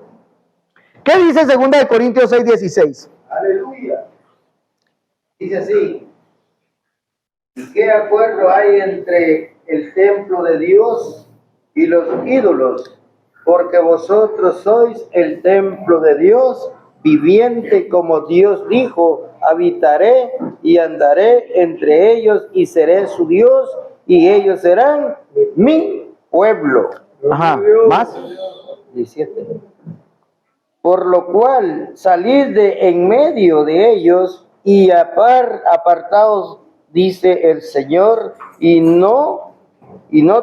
¿Qué dice 2 Corintios 6:16? Aleluya. Dice así. ¿Y qué acuerdo hay entre el templo de Dios y los ídolos? Porque vosotros sois el templo de Dios viviente, como Dios dijo, habitaré y andaré entre ellos y seré su Dios y ellos serán mi pueblo. Ajá, ¿más? 17. Por lo cual salid de en medio de ellos y apartaos, dice el Señor, y no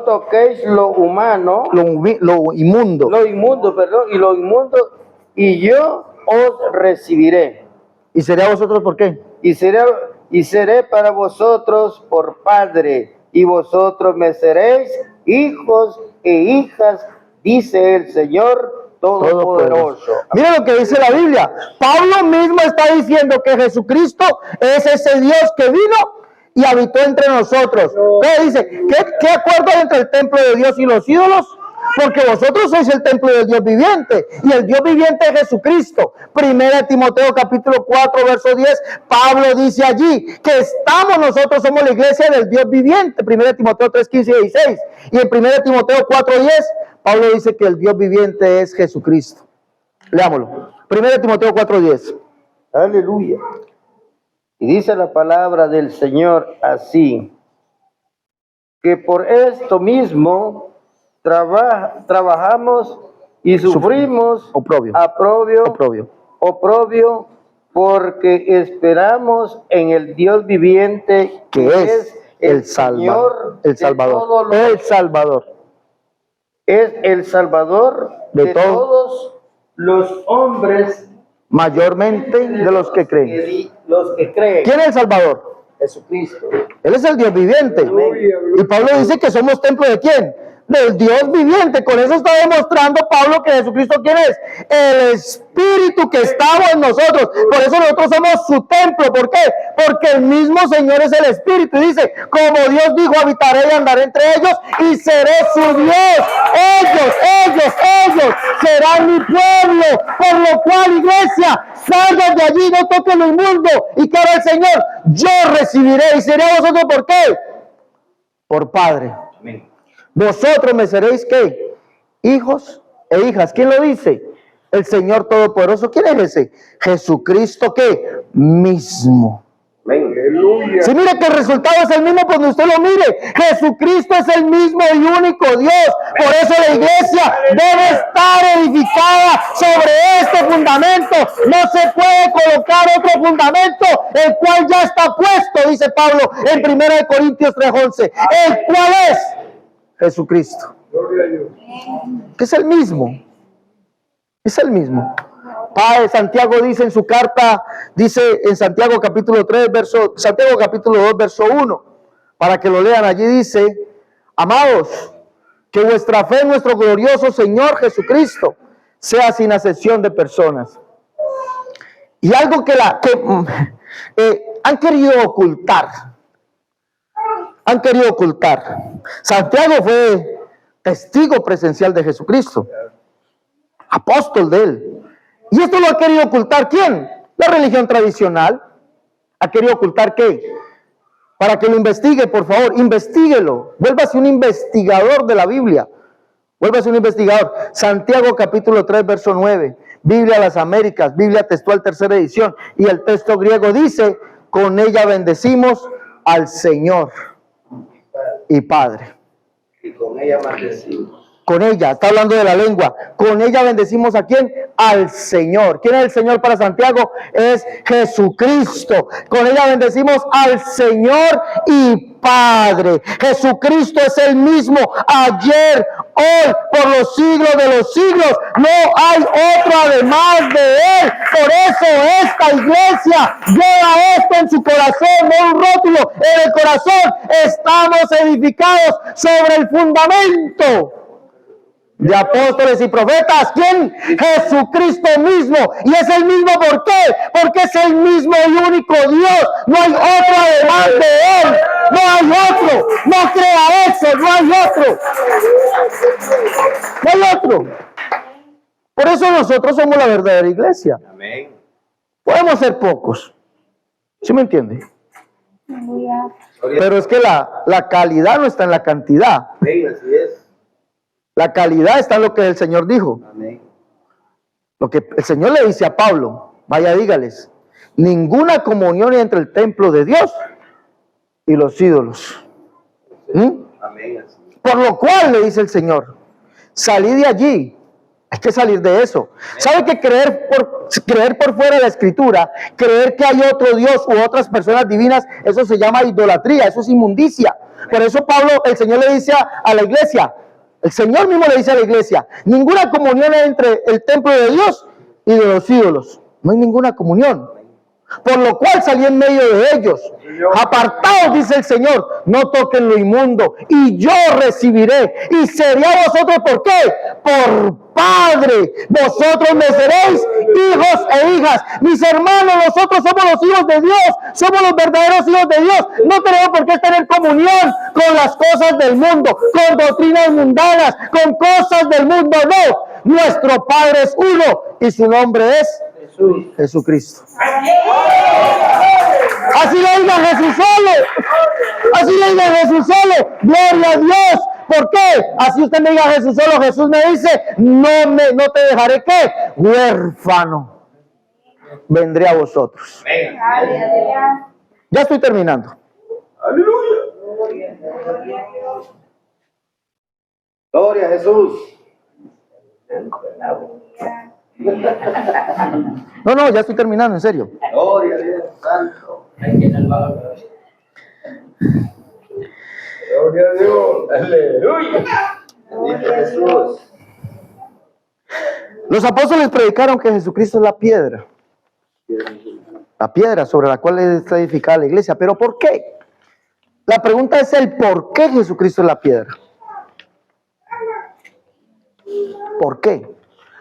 toquéis lo humano, Lo inmundo. lo inmundo, y yo os recibiré. ¿Y seré a vosotros por qué? Y seré para vosotros por Padre, y vosotros me seréis hijos e hijas, dice el Señor Todopoderoso. Mira lo que dice la Biblia. Pablo mismo está diciendo que Jesucristo es ese Dios que vino y habitó entre nosotros. Entonces dice, ¿qué acuerdo hay entre el templo de Dios y los ídolos? Porque vosotros sois el templo del Dios viviente, y el Dios viviente es Jesucristo. Primera Timoteo capítulo 4 verso 10, Pablo dice allí que nosotros somos la iglesia del Dios viviente. Primera Timoteo 3, 15 y 16. Y en Primera Timoteo 4, 10, Pablo dice que el Dios viviente es Jesucristo. Leámoslo. Primera Timoteo 4, 10. Aleluya. Y dice la palabra del Señor así, que por esto mismo trabajamos y sufrimos oprobio, porque esperamos en el Dios viviente que es el Salvador, es el Salvador de todos los hombres, mayormente de los que creen. ¿Quién es el Salvador? Jesucristo. Él es el Dios viviente. Y Pablo dice que somos templo de ¿quién? Del Dios viviente. Con eso está demostrando Pablo que Jesucristo, ¿quién es? El Espíritu que estaba en nosotros. Por eso nosotros somos su templo. ¿Por qué? Porque el mismo Señor es el Espíritu. Y dice, como Dios dijo, habitaré y andaré entre ellos y seré su Dios. Ellos serán mi pueblo. Por lo cual, iglesia, salgan de allí, no toquen lo inmundo. Y que ahora el Señor, yo recibiré y seré a vosotros. ¿Por qué? Por Padre. Amén. Vosotros me seréis, ¿qué? Hijos e hijas. ¿Quién lo dice? El Señor Todopoderoso. ¿Quién es ese? Jesucristo, ¿qué? Mismo. Aleluya. Si mire que el resultado es el mismo cuando usted lo mire. Jesucristo es el mismo y único Dios. Por eso la iglesia debe estar edificada sobre este fundamento. No se puede colocar otro fundamento, el cual ya está puesto, dice Pablo en 1 Corintios 3:11. ¿El cual es? Jesucristo. Que es el mismo. Es el mismo. Padre, Santiago dice en su carta, dice en Santiago capítulo 2 verso 1, para que lo lean, allí dice, amados, que vuestra fe en nuestro glorioso Señor Jesucristo sea sin acepción de personas. Y algo que han querido ocultar. Santiago fue testigo presencial de Jesucristo, apóstol de él. Y esto lo ha querido ocultar ¿quién? La religión tradicional. ¿Ha querido ocultar qué? Para que lo investigue, por favor, investíguelo. Vuélvase un investigador de la Biblia. Vuélvase un investigador. Santiago capítulo 3, verso 9. Biblia de las Américas, Biblia textual tercera edición. Y el texto griego dice, con ella bendecimos al Señor y Padre. Y con ella maldecimos. Con ella, está hablando de la lengua. Con ella bendecimos ¿a quién? Al Señor. ¿Quién es el Señor para Santiago? Es Jesucristo. Con ella bendecimos al Señor y Padre. Jesucristo es el mismo ayer, hoy, por los siglos de los siglos. No hay otro además de Él. Por eso esta iglesia lleva esto en su corazón, no un rótulo en el corazón. Estamos edificados sobre el fundamento de apóstoles y profetas. ¿Quién? Jesucristo mismo. Y es el mismo, ¿por qué? Porque es el mismo y único Dios. No hay otro además de Él. No hay otro. No crea eso. No hay otro. No hay otro. Por eso nosotros somos la verdadera iglesia. Amén. Podemos ser pocos. ¿Sí me entiende? Pero es que la calidad no está en la cantidad. Amén, así es. La calidad está en lo que el Señor dijo. Amén. Lo que el Señor le dice a Pablo, vaya, dígales, ninguna comunión entre el templo de Dios y los ídolos. Amén. Por lo cual le dice el Señor, salid de allí. Hay que salir de eso. ¿Sabe que creer por fuera de la Escritura, creer que hay otro Dios u otras personas divinas, eso se llama idolatría, eso es inmundicia? Por eso el Señor le dice a la iglesia, el Señor mismo le dice a la iglesia, ninguna comunión entre el templo de Dios y de los ídolos. No hay ninguna comunión. por lo cual salí en medio de ellos. Apartaos, dice el Señor, no toquen lo inmundo, y yo recibiré, y seré a vosotros, ¿por qué? Por Padre. Vosotros me seréis hijos e hijas. Mis hermanos, nosotros somos los hijos de Dios, somos los verdaderos hijos de Dios. No tenemos por qué tener comunión con las cosas del mundo, con doctrinas mundanas, con cosas del mundo, no. Nuestro Padre es uno, y su nombre es Jesucristo. Así le diga Jesús solo. Así le diga Jesús solo. Gloria a Dios. ¿Por qué? Así usted me diga Jesús solo. Jesús me dice, no te dejaré, ¿qué? Huérfano. Vendré a vosotros. Ya estoy terminando. Aleluya. Gloria a Jesús. No, ya estoy terminando, en serio. Gloria a Dios santo. Gloria a Dios. Aleluya. Bendito Jesús. Los apóstoles predicaron que Jesucristo es la piedra sobre la cual está edificada la iglesia. ¿Pero por qué? La pregunta es el por qué Jesucristo es la piedra. ¿Por qué?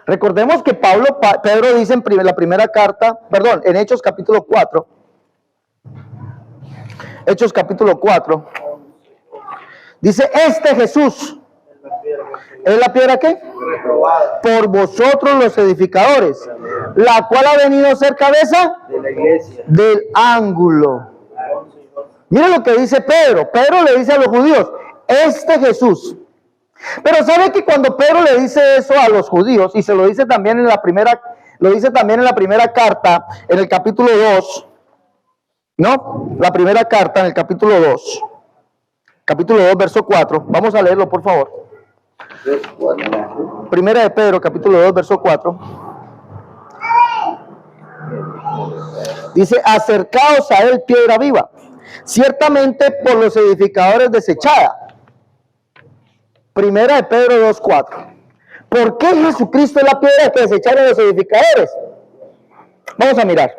Recordemos que Pedro dice en la primera carta, en Hechos capítulo 4, dice, este Jesús, ¿es la piedra qué? Por vosotros los edificadores, la cual ha venido a ser cabeza De la iglesia. del ángulo. Miren lo que dice Pedro. Pedro le dice a los judíos, este Jesús. Pero sabe que cuando Pedro le dice eso a los judíos, y se lo dice también en la primera carta, en el capítulo 2, ¿no? La primera carta en el capítulo 2, verso 4. Vamos a leerlo, por favor. Primera de Pedro, capítulo 2, verso 4. Dice, acercaos a él, piedra viva, ciertamente por los edificadores desechada. Primera de Pedro 2:4. ¿Por qué Jesucristo es la piedra que desecharon los edificadores? Vamos a mirar.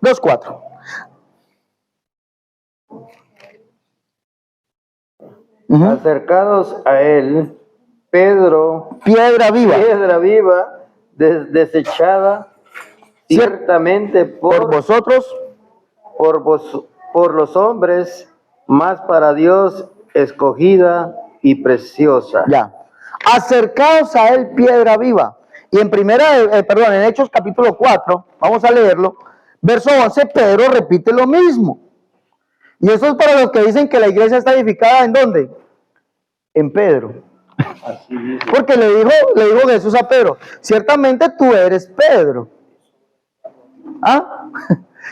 2:4. Acercados a él, Pedro, Piedra viva. Desechada, ciertamente Por vosotros. por los hombres, más para Dios escogida y preciosa. Ya. Acercaos a él, piedra viva. Y en en Hechos capítulo 4, vamos a leerlo, verso 11, Pedro repite lo mismo. Y eso es para los que dicen que la iglesia está edificada, ¿en dónde? En Pedro. Porque le dijo Jesús a Pedro, ciertamente tú eres Pedro. ¿Ah?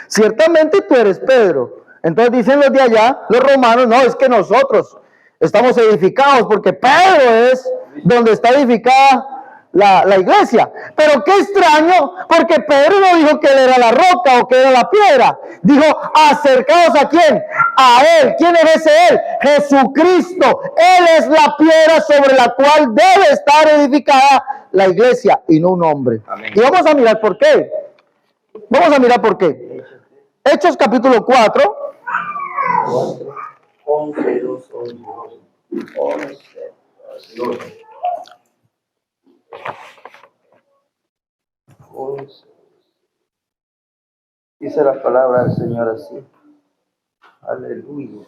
Ciertamente tú eres Pedro. Entonces dicen los de allá, los romanos, no, es que nosotros estamos edificados porque Pedro es donde está edificada la iglesia. Pero qué extraño, porque Pedro no dijo que él era la roca o que era la piedra. Dijo, acercaos ¿a quién? A él. ¿Quién es ese él? Jesucristo. Él es la piedra sobre la cual debe estar edificada la iglesia y no un hombre. Amén. Y vamos a mirar por qué. Hechos capítulo 4. 11. Dice la palabra del Señor así. Aleluya.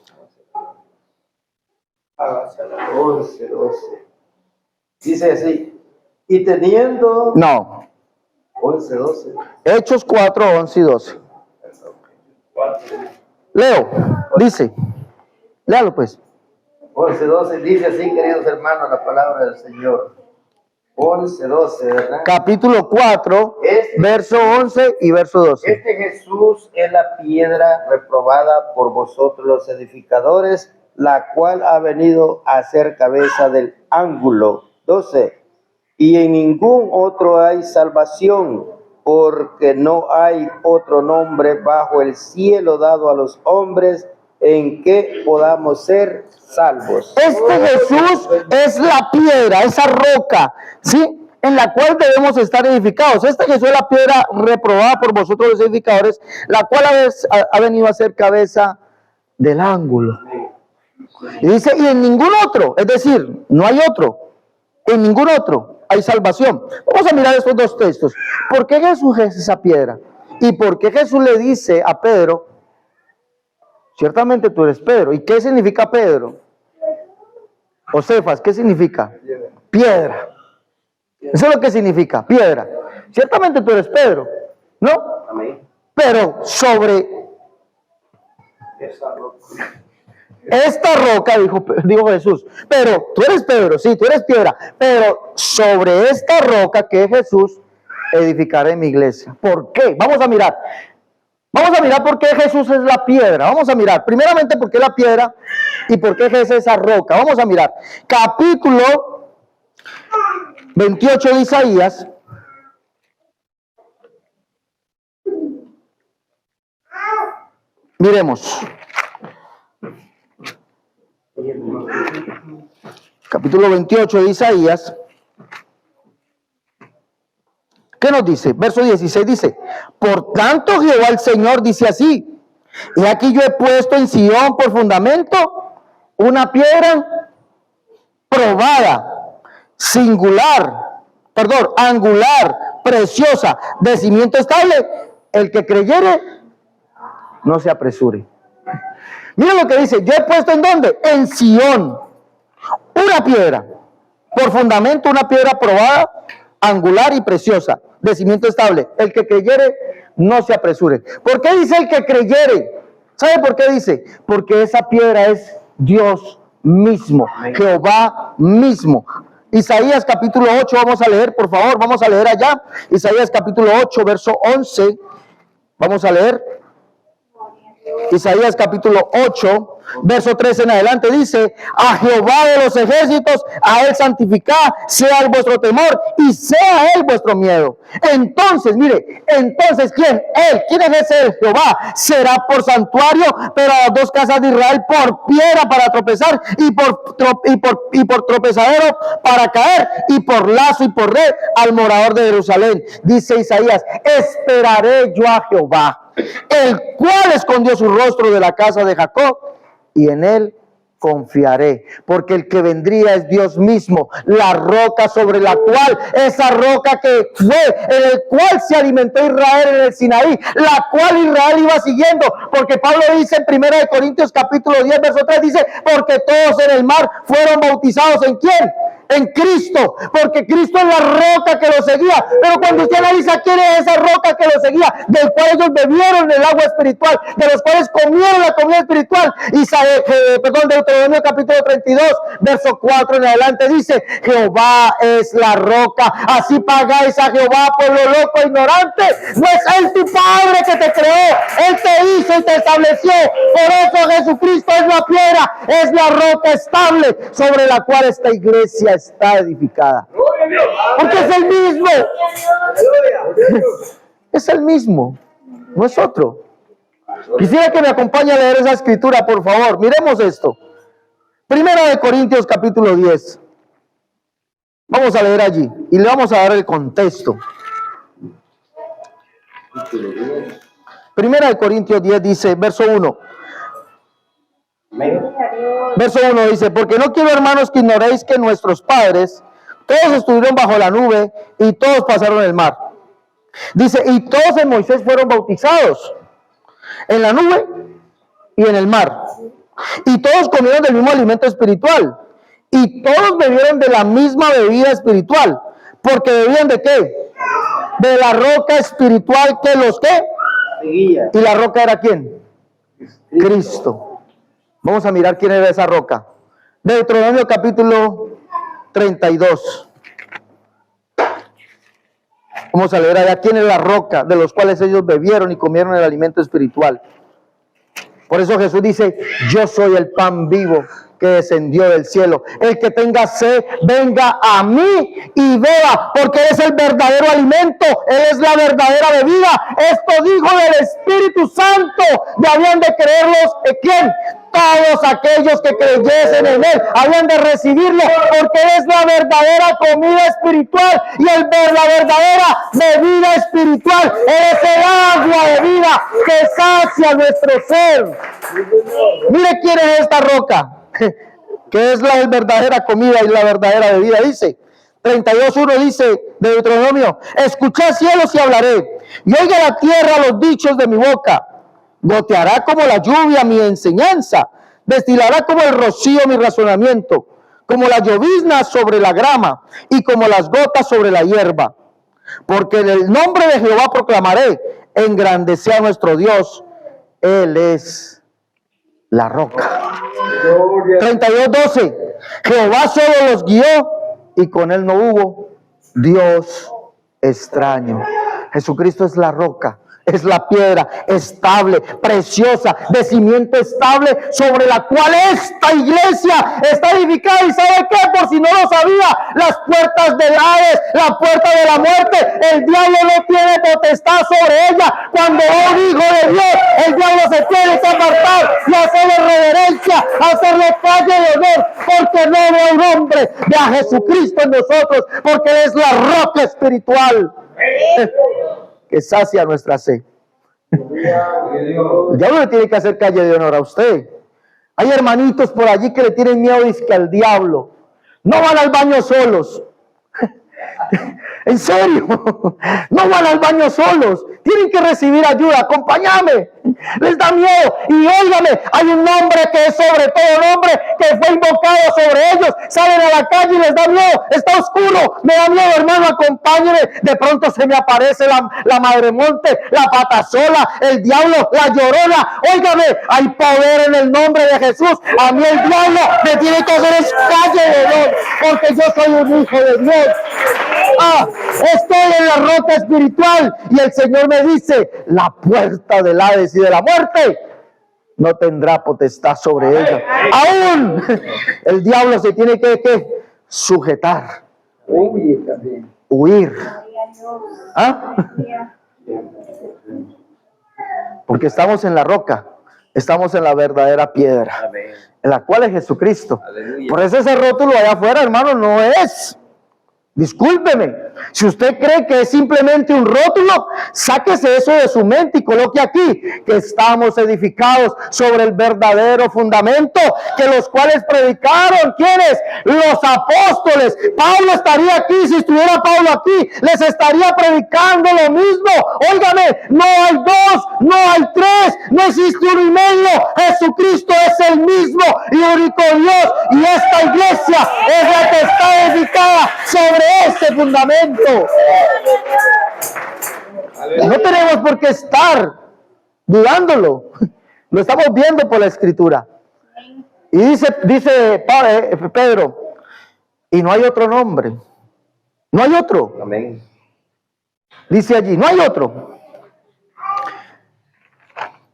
11:12. Dice así. Y teniendo. No. 11:12. Hechos 4, 11 y 12. Leo, dice. Léalo pues. 11:12 dice así, queridos hermanos, la palabra del Señor. 11:12, ¿verdad? Capítulo 4, verso 11 y verso 12. Este Jesús es la piedra reprobada por vosotros los edificadores, la cual ha venido a ser cabeza del ángulo. 12. Y en ningún otro hay salvación, porque no hay otro nombre bajo el cielo dado a los hombres en que podamos ser salvos. Este Jesús es la piedra, esa roca, ¿sí? en la cual debemos estar edificados. Esta Jesús es la piedra reprobada por vosotros los edificadores, la cual ha venido a ser cabeza del ángulo. Y dice, y en ningún otro, es decir, no hay otro, en ningún otro hay salvación. Vamos a mirar estos dos textos. ¿Por qué Jesús es esa piedra? ¿Y por qué Jesús le dice a Pedro, ciertamente tú eres Pedro? ¿Y qué significa Pedro? O Cefas, ¿qué significa? Piedra. Eso es lo que significa, piedra. Ciertamente tú eres Pedro, ¿no? Amén. Pero sobre esta roca, dijo Jesús, pero tú eres Pedro, sí, tú eres piedra, pero sobre esta roca que es Jesús, edificaré mi iglesia. ¿Por qué? Vamos a mirar por qué Jesús es la piedra. Vamos a mirar, primeramente, por qué la piedra y por qué es esa roca. Vamos a mirar, capítulo 28 de Isaías. Miremos. Capítulo 28 de Isaías. ¿Qué nos dice? Verso 16 dice, por tanto Jehová el Señor dice así, y aquí yo he puesto en Sion por fundamento una piedra probada, angular, preciosa, de cimiento estable. El que creyere, no se apresure. Mira lo que dice, yo he puesto ¿en dónde? En Sion, una piedra, por fundamento una piedra probada, angular y preciosa, de cimiento estable. El que creyere, no se apresure. ¿Por qué dice el que creyere? ¿Sabe por qué dice? Porque esa piedra es Dios mismo, Jehová mismo. Isaías capítulo 8, vamos a leer, por favor, vamos a leer allá. Isaías capítulo 8, verso 11. Vamos a leer. Isaías capítulo 8, verso 13 en adelante dice, a Jehová de los ejércitos, a él santificad, sea vuestro temor y sea él vuestro miedo. Entonces, mire, ¿quién? Él, ¿quién es ese Jehová? Será por santuario, pero a las dos casas de Israel por piedra para tropezar y por tropezadero para caer y por lazo y por red al morador de Jerusalén. Dice Isaías, esperaré yo a Jehová, el cual escondió su rostro de la casa de Jacob, y en él confiaré, porque el que vendría es Dios mismo, la roca sobre la cual, esa roca que fue, en el cual se alimentó Israel en el Sinaí, la cual Israel iba siguiendo, porque Pablo dice en 1 Corintios capítulo 10, verso 3, dice, porque todos en el mar fueron bautizados, ¿en quién? En Cristo, porque Cristo es la roca que lo seguía. Pero cuando usted analiza quién es esa roca que lo seguía, del cual ellos bebieron el agua espiritual, de los cuales comieron la comida espiritual, Deuteronomio capítulo 32, verso 4 en adelante dice, Jehová es la roca, así pagáis a Jehová, pueblo loco e ignorante. No es él tu Padre que te creó, él te hizo y te estableció. Por eso Jesucristo es la piedra, es la roca estable sobre la cual esta iglesia está edificada. Porque es el mismo. Es el mismo, no es otro. Quisiera que me acompañe a leer esa escritura, por favor. Miremos esto. 1 Corintios capítulo 10. Vamos a leer allí y le vamos a dar el contexto. 1 Corintios 10 dice, verso 1. Verso 1 dice, porque no quiero, hermanos, que ignoréis que nuestros padres todos estuvieron bajo la nube y todos pasaron el mar. Dice, y todos en Moisés fueron bautizados en la nube y en el mar. Y todos comieron del mismo alimento espiritual. Y todos bebieron de la misma bebida espiritual. Porque bebían ¿de qué? De la roca espiritual que los ¿qué? ¿Y la roca era quién? Cristo. Vamos a mirar quién era esa roca. Deuteronomio capítulo 32. Vamos a leer allá quién es la roca de los cuales ellos bebieron y comieron el alimento espiritual. Por eso Jesús dice, yo soy el pan vivo que descendió del cielo. El que tenga sed, venga a mí y beba, porque Él es el verdadero alimento, Él es la verdadera bebida. Esto dijo del Espíritu Santo, y habían de creerlos, ¿quién? Todos aquellos que creyesen en Él habían de recibirlo, porque es la verdadera comida espiritual y la verdadera bebida espiritual. Es el agua de vida que sacia nuestro ser. Mire quién es esta roca, que es la verdadera comida y la verdadera bebida. Dice 32:1, dice de Deuteronomio: escuchad cielos y hablaré, y oiga la tierra los dichos de mi boca. Goteará como la lluvia mi enseñanza, destilará como el rocío mi razonamiento, como la llovizna sobre la grama y como las gotas sobre la hierba. Porque en el nombre de Jehová proclamaré, engrandecé a nuestro Dios, Él es la roca. 32:12, Jehová solo los guió y con Él no hubo Dios extraño. Jesucristo es la roca, es la piedra estable, preciosa, de cimiento estable, sobre la cual esta iglesia está edificada. ¿Y sabe qué? Por si no lo sabía, las puertas del Hades, la puerta de la muerte, el diablo no tiene potestad sobre ella. Cuando un hijo de Dios, el diablo se tiene que apartar y hacerle reverencia, hacerle calle de honor, porque no ve un hombre, ve a Jesucristo en nosotros, porque Él es la roca espiritual que sacia nuestra sed. El diablo le tiene que hacer calle de honor a usted. Hay hermanitos por allí que le tienen miedo al diablo. No van al baño solos. En serio, no van al baño solos. Tienen que recibir ayuda. Acompáñame. Les da miedo. Y óigame, hay un nombre que es sobre todo nombre, que fue invocado sobre ellos. Salen a la calle y les da miedo. Está oscuro, me da miedo, hermano, acompáñeme. De pronto se me aparece la madremonte, la patasola, el diablo, la llorona. Óigame, hay poder en el nombre de Jesús. A mí el diablo me tiene que hacer es calle de Dios, porque yo soy un hijo de Dios. Estoy en la roca espiritual y el Señor me dice: la puerta del Hades y de la muerte no tendrá potestad sobre ella. Aún el diablo se tiene que sujetar, huir. Porque estamos en la roca, estamos en la verdadera piedra, en la cual es Jesucristo. Por eso ese rótulo allá afuera, hermano, no es. Discúlpeme, si usted cree que es simplemente un rótulo, sáquese eso de su mente y coloque aquí que estamos edificados sobre el verdadero fundamento, que los cuales predicaron, ¿quiénes? Los apóstoles. Pablo estaría aquí, si estuviera Pablo aquí, les estaría predicando lo mismo. Óigame, no hay dos, no hay tres, no existe uno y medio. Jesucristo es el mismo y único Dios, y esta iglesia es la que está edificada sobre este fundamento. No tenemos por qué estar dudándolo. Lo estamos viendo por la Escritura. Y dice Pedro, y no hay otro nombre. No hay otro. Amén. Dice allí, no hay otro.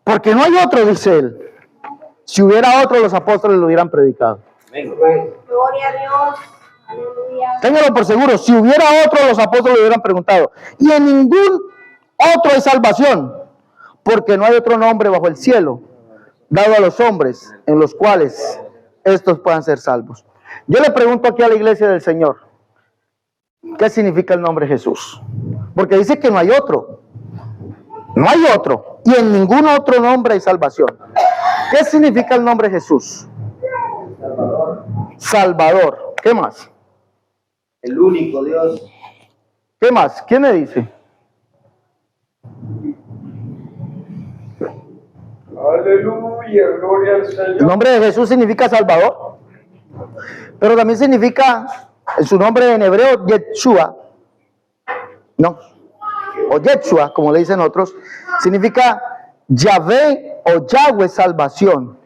Porque no hay otro, dice él. Si hubiera otro, los apóstoles lo hubieran predicado. Amén. Gloria a Dios. Aleluya. Téngalo por seguro, si hubiera otro, los apóstoles le hubieran preguntado. Y en ningún otro hay salvación, porque no hay otro nombre bajo el cielo dado a los hombres en los cuales estos puedan ser salvos. Yo le pregunto aquí a la iglesia del Señor, ¿qué significa el nombre Jesús? Porque dice que no hay otro. No hay otro. Y en ningún otro nombre hay salvación. ¿Qué significa el nombre Jesús? Salvador. ¿Qué más? El único Dios. ¿Qué más? ¿Quién me dice? Aleluya, gloria al Señor. El nombre de Jesús significa Salvador, pero también significa, en su nombre en hebreo, Yeshua, no, o Yeshua, como le dicen otros, significa Yahvé o Yahweh salvación.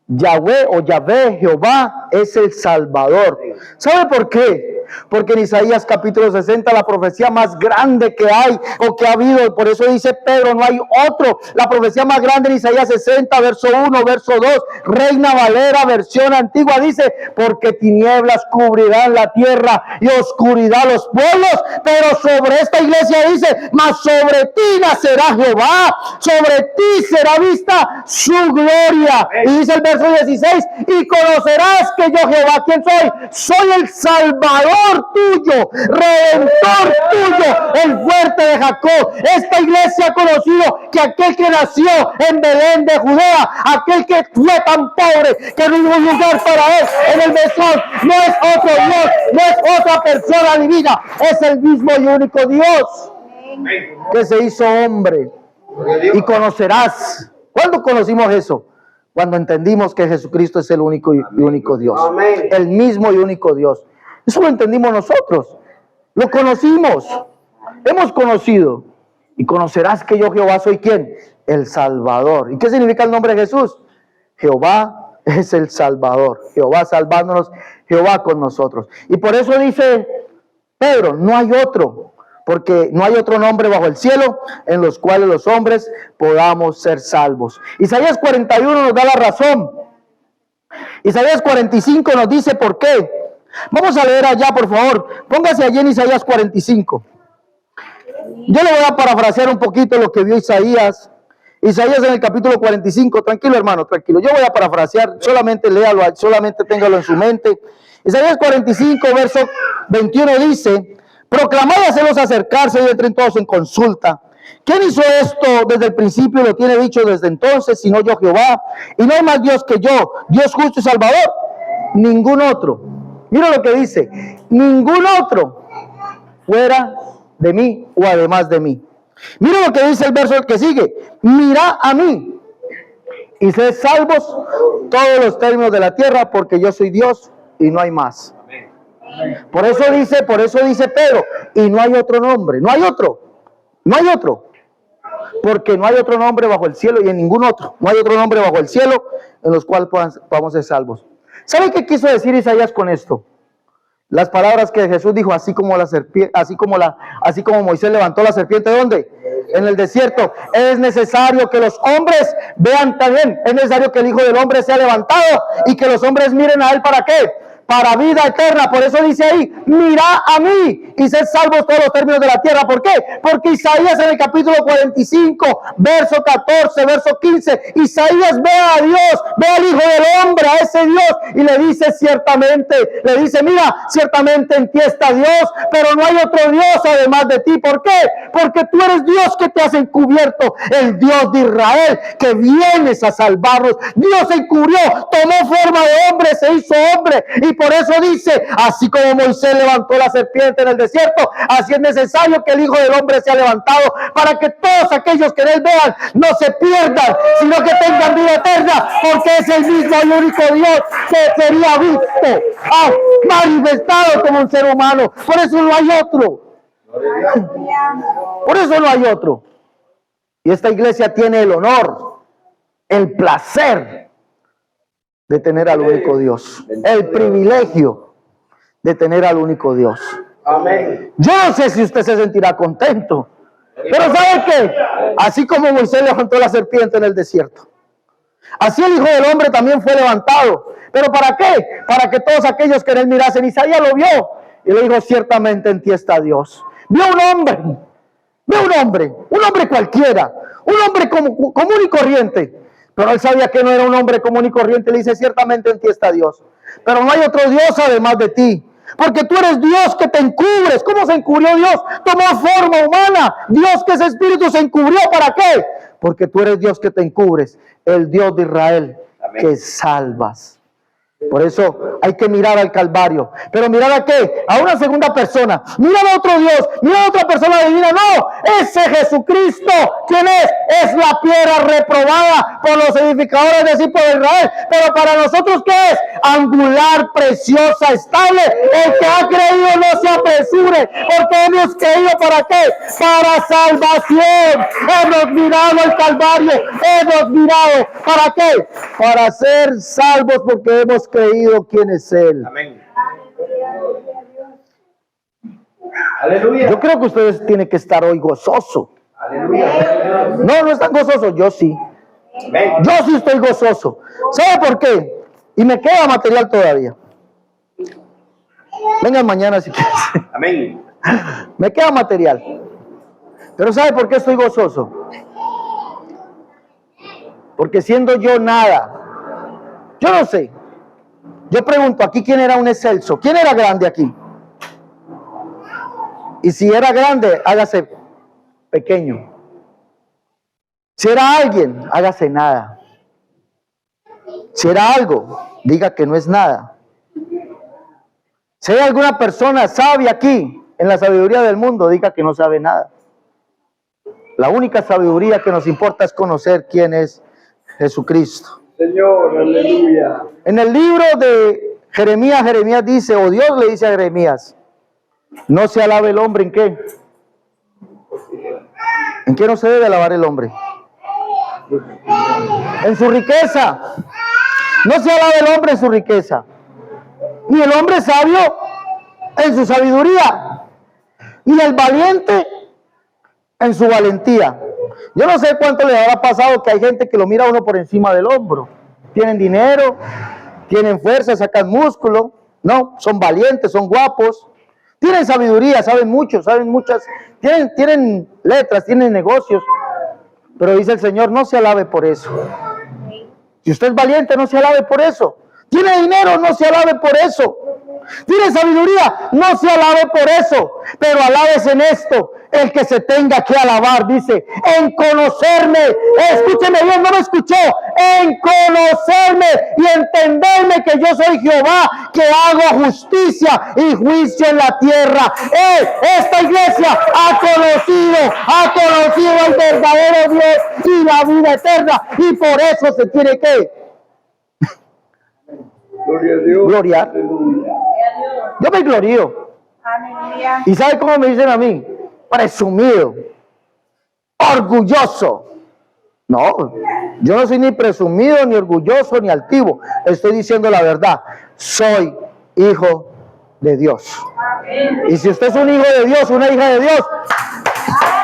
Yahweh o Yahvé, Jehová, es el Salvador. ¿Sabe por qué? Porque en Isaías capítulo 60, la profecía más grande que hay o que ha habido, y por eso dice Pedro, no hay otro. La profecía más grande en Isaías 60, verso 1, verso 2, Reina Valera, versión antigua, dice, porque tinieblas cubrirán la tierra y oscuridad los pueblos, pero sobre esta iglesia dice, mas sobre ti nacerá Jehová, sobre ti será vista su gloria. Y dice el verso 16, y conocerás que yo Jehová, ¿quién soy? Soy el Salvador tuyo, Redentor tuyo, el fuerte de Jacob. Esta iglesia ha conocido que aquel que nació en Belén de Judea, aquel que fue tan pobre que no hubo lugar para él en el mesón, no es otro Dios, no es otra persona divina, es el mismo y único Dios que se hizo hombre. Y conocerás. ¿Cuándo conocimos eso? Cuando entendimos que Jesucristo es el único y único Dios. Amén. El mismo y único Dios. Eso lo entendimos nosotros. Lo conocimos. Hemos conocido. Y conocerás que yo Jehová soy ¿quién? El Salvador. ¿Y qué significa el nombre de Jesús? Jehová es el Salvador. Jehová salvándonos. Jehová con nosotros. Y por eso dice Pedro, no hay otro. Porque no hay otro nombre bajo el cielo en los cuales los hombres podamos ser salvos. Isaías 41 nos da la razón. Isaías 45 nos dice por qué. Vamos a leer allá, por favor. Póngase allí en Isaías 45. Yo le voy a parafrasear un poquito lo que vio Isaías. Isaías en el capítulo 45. Tranquilo, hermano, tranquilo. Yo voy a parafrasear. Solamente léalo, solamente téngalo en su mente. Isaías 45, verso 21 dice... Proclamad y hacelos acercarse y entren todos en consulta. ¿Quién hizo esto desde el principio y lo tiene dicho desde entonces, sino yo Jehová? Y no hay más Dios que yo, Dios justo y salvador. Ningún otro. Mira lo que dice. Ningún otro fuera de mí o además de mí. Mira lo que dice el verso que sigue. Mirad a mí y sed salvos todos los términos de la tierra, porque yo soy Dios y no hay más. Por eso dice Pedro, y no hay otro nombre, no hay otro, porque no hay otro nombre bajo el cielo y en ningún otro, no hay otro nombre bajo el cielo en los cuales podamos ser salvos. ¿Sabe qué quiso decir Isaías con esto? Las palabras que Jesús dijo, así como Moisés levantó la serpiente, ¿dónde? En el desierto. Es necesario que los hombres vean también, es necesario que el Hijo del Hombre sea levantado y que los hombres miren a él, ¿para qué? Para vida eterna. Por eso dice ahí, mirad a mí y sed salvos todos los términos de la tierra. ¿Por qué? Porque Isaías en el capítulo 45, verso 14, verso 15, Isaías ve a Dios, ve al Hijo del Hombre, a ese Dios, y le dice ciertamente, mira, ciertamente en ti está Dios, pero no hay otro Dios además de ti. ¿Por qué? Porque tú eres Dios que te has encubierto, el Dios de Israel, que vienes a salvarnos. Dios se encubrió, tomó forma de hombre, se hizo hombre, y por eso dice, así como Moisés levantó la serpiente en el desierto, así es necesario que el Hijo del Hombre sea levantado, para que todos aquellos que en él vean no se pierdan, sino que tengan vida eterna, porque es el mismo y único Dios que sería visto, manifestado como un ser humano. Por eso no hay otro. Por eso no hay otro. Y esta iglesia tiene el honor, el placer de tener al único Dios, el privilegio de tener al único Dios. Amén. Yo no sé si usted se sentirá contento, pero ¿sabe qué? Así como Moisés levantó la serpiente en el desierto, así el Hijo del Hombre también fue levantado. ¿Pero para qué? Para que todos aquellos que en él mirasen. Isaías lo vio y le dijo, ciertamente en ti está Dios. Vio un hombre cualquiera, un hombre común y corriente. Pero él sabía que no era un hombre común y corriente. Le dice, ciertamente en ti está Dios, pero no hay otro Dios además de ti, porque tú eres Dios que te encubres. ¿Cómo se encubrió Dios? Tomó forma humana. Dios, que es espíritu, se encubrió. ¿Para qué? Porque tú eres Dios que te encubres, el Dios de Israel. Amén. Que salvas. Por eso hay que mirar al Calvario. ¿Pero mirar a qué? A una segunda persona. Mirar a otro Dios, mirar a otra persona divina. No, ese Jesucristo, ¿quién es? Es la piedra reprobada por los edificadores del discípulo de Israel. Pero para nosotros, ¿qué es? Angular, preciosa, estable. El que ha creído no se apresure, porque hemos creído, ¿para qué? Para salvación. Hemos mirado al Calvario, hemos mirado, ¿para qué? Para ser salvos, porque hemos creído quién es Él. Amén. Aleluya. Yo creo que ustedes tienen que estar hoy gozosos. Aleluya. No están gozosos, yo sí. Amén. Yo sí estoy gozoso. ¿Sabe por qué? Y me queda material todavía. Vengan mañana si quieren. Amén. Me queda material. Pero ¿sabe por qué estoy gozoso? Porque siendo yo nada, yo no sé. Yo pregunto aquí quién era un excelso. ¿Quién era grande aquí? Y si era grande, hágase pequeño. Si era alguien, hágase nada. Si era algo, diga que no es nada. Si hay alguna persona sabia aquí, en la sabiduría del mundo, diga que no sabe nada. La única sabiduría que nos importa es conocer quién es Jesucristo. Señor, aleluya. En el libro de Jeremías, Jeremías dice, o Dios le dice a Jeremías, no se alabe el hombre, ¿en qué? ¿En qué no se debe alabar el hombre? En su riqueza. No se alabe el hombre en su riqueza, ni el hombre sabio en su sabiduría, ni el valiente en su valentía. Yo no sé cuánto les habrá pasado que hay gente que lo mira a uno por encima del hombro. Tienen dinero, tienen fuerza, sacan músculo, no, son valientes, son guapos, tienen sabiduría, saben mucho, saben muchas, tienen letras, tienen negocios, pero dice el Señor, no se alabe por eso. Si usted es valiente, no se alabe por eso. Tiene dinero, no se alabe por eso. Tiene sabiduría, no se alabe por eso. Pero alabes en esto, el que se tenga que alabar, dice, en conocerme. Escúcheme bien, no me escuchó. En conocerme y entenderme que yo soy Jehová, que hago justicia y juicio en la tierra. Esta iglesia ha conocido al verdadero Dios y la vida eterna. Y por eso se tiene que Gloria a Dios. gloriar. Yo me glorío. Aleluya. ¿Y sabe cómo me dicen a mí? Presumido, orgulloso. No, yo no soy ni presumido, ni orgulloso, ni altivo. Estoy diciendo la verdad. Soy hijo de Dios. Y si usted es un hijo de Dios, una hija de Dios,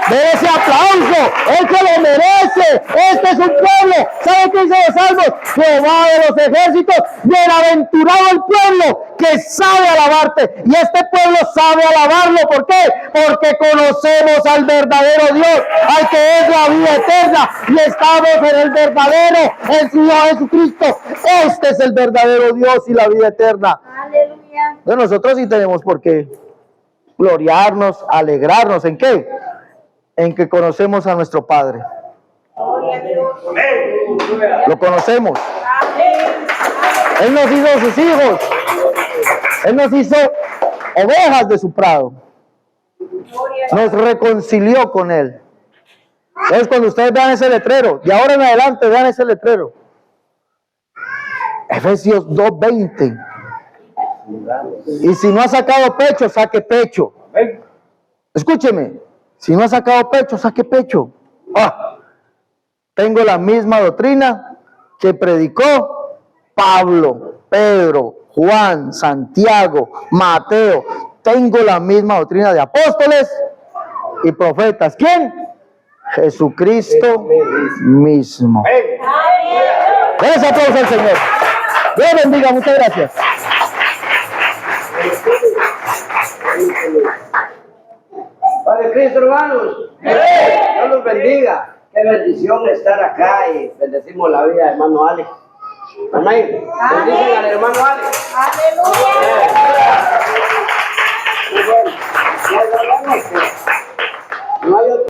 de ese aplauso, el que lo merece. Este es un pueblo. ¿Sabe qué dice los salmos? Jehová de los ejércitos, bienaventurado el pueblo que sabe alabarte. Y este pueblo sabe alabarlo. ¿Por qué? Porque conocemos al verdadero Dios, al que es la vida eterna, y estamos en el verdadero, en su Hijo Jesucristo. Este es el verdadero Dios y la vida eterna. Aleluya. Entonces nosotros sí tenemos por qué gloriarnos, alegrarnos. ¿En qué? En que conocemos a nuestro Padre. Gloria a Dios. Lo conocemos. Amén. Él nos hizo sus hijos. Él nos hizo ovejas de su prado. Gloria a Dios. Nos reconcilió con Él. Entonces cuando ustedes vean ese letrero, de ahora en adelante vean ese letrero. Efesios 2:20. Y si no ha sacado pecho, saque pecho. Escúcheme. Si no ha sacado pecho, saque pecho. Tengo la misma doctrina que predicó Pablo, Pedro, Juan, Santiago, Mateo. Tengo la misma doctrina de apóstoles y profetas. ¿Quién? Jesucristo mismo. Denle aplauso al Señor. Dios bendiga, muchas gracias. Padre Cristo, hermanos. Dios los bendiga. Qué bendición estar acá y bendecimos la vida de hermano Alex. Amén. Bendigan al hermano Alex. Aleluya.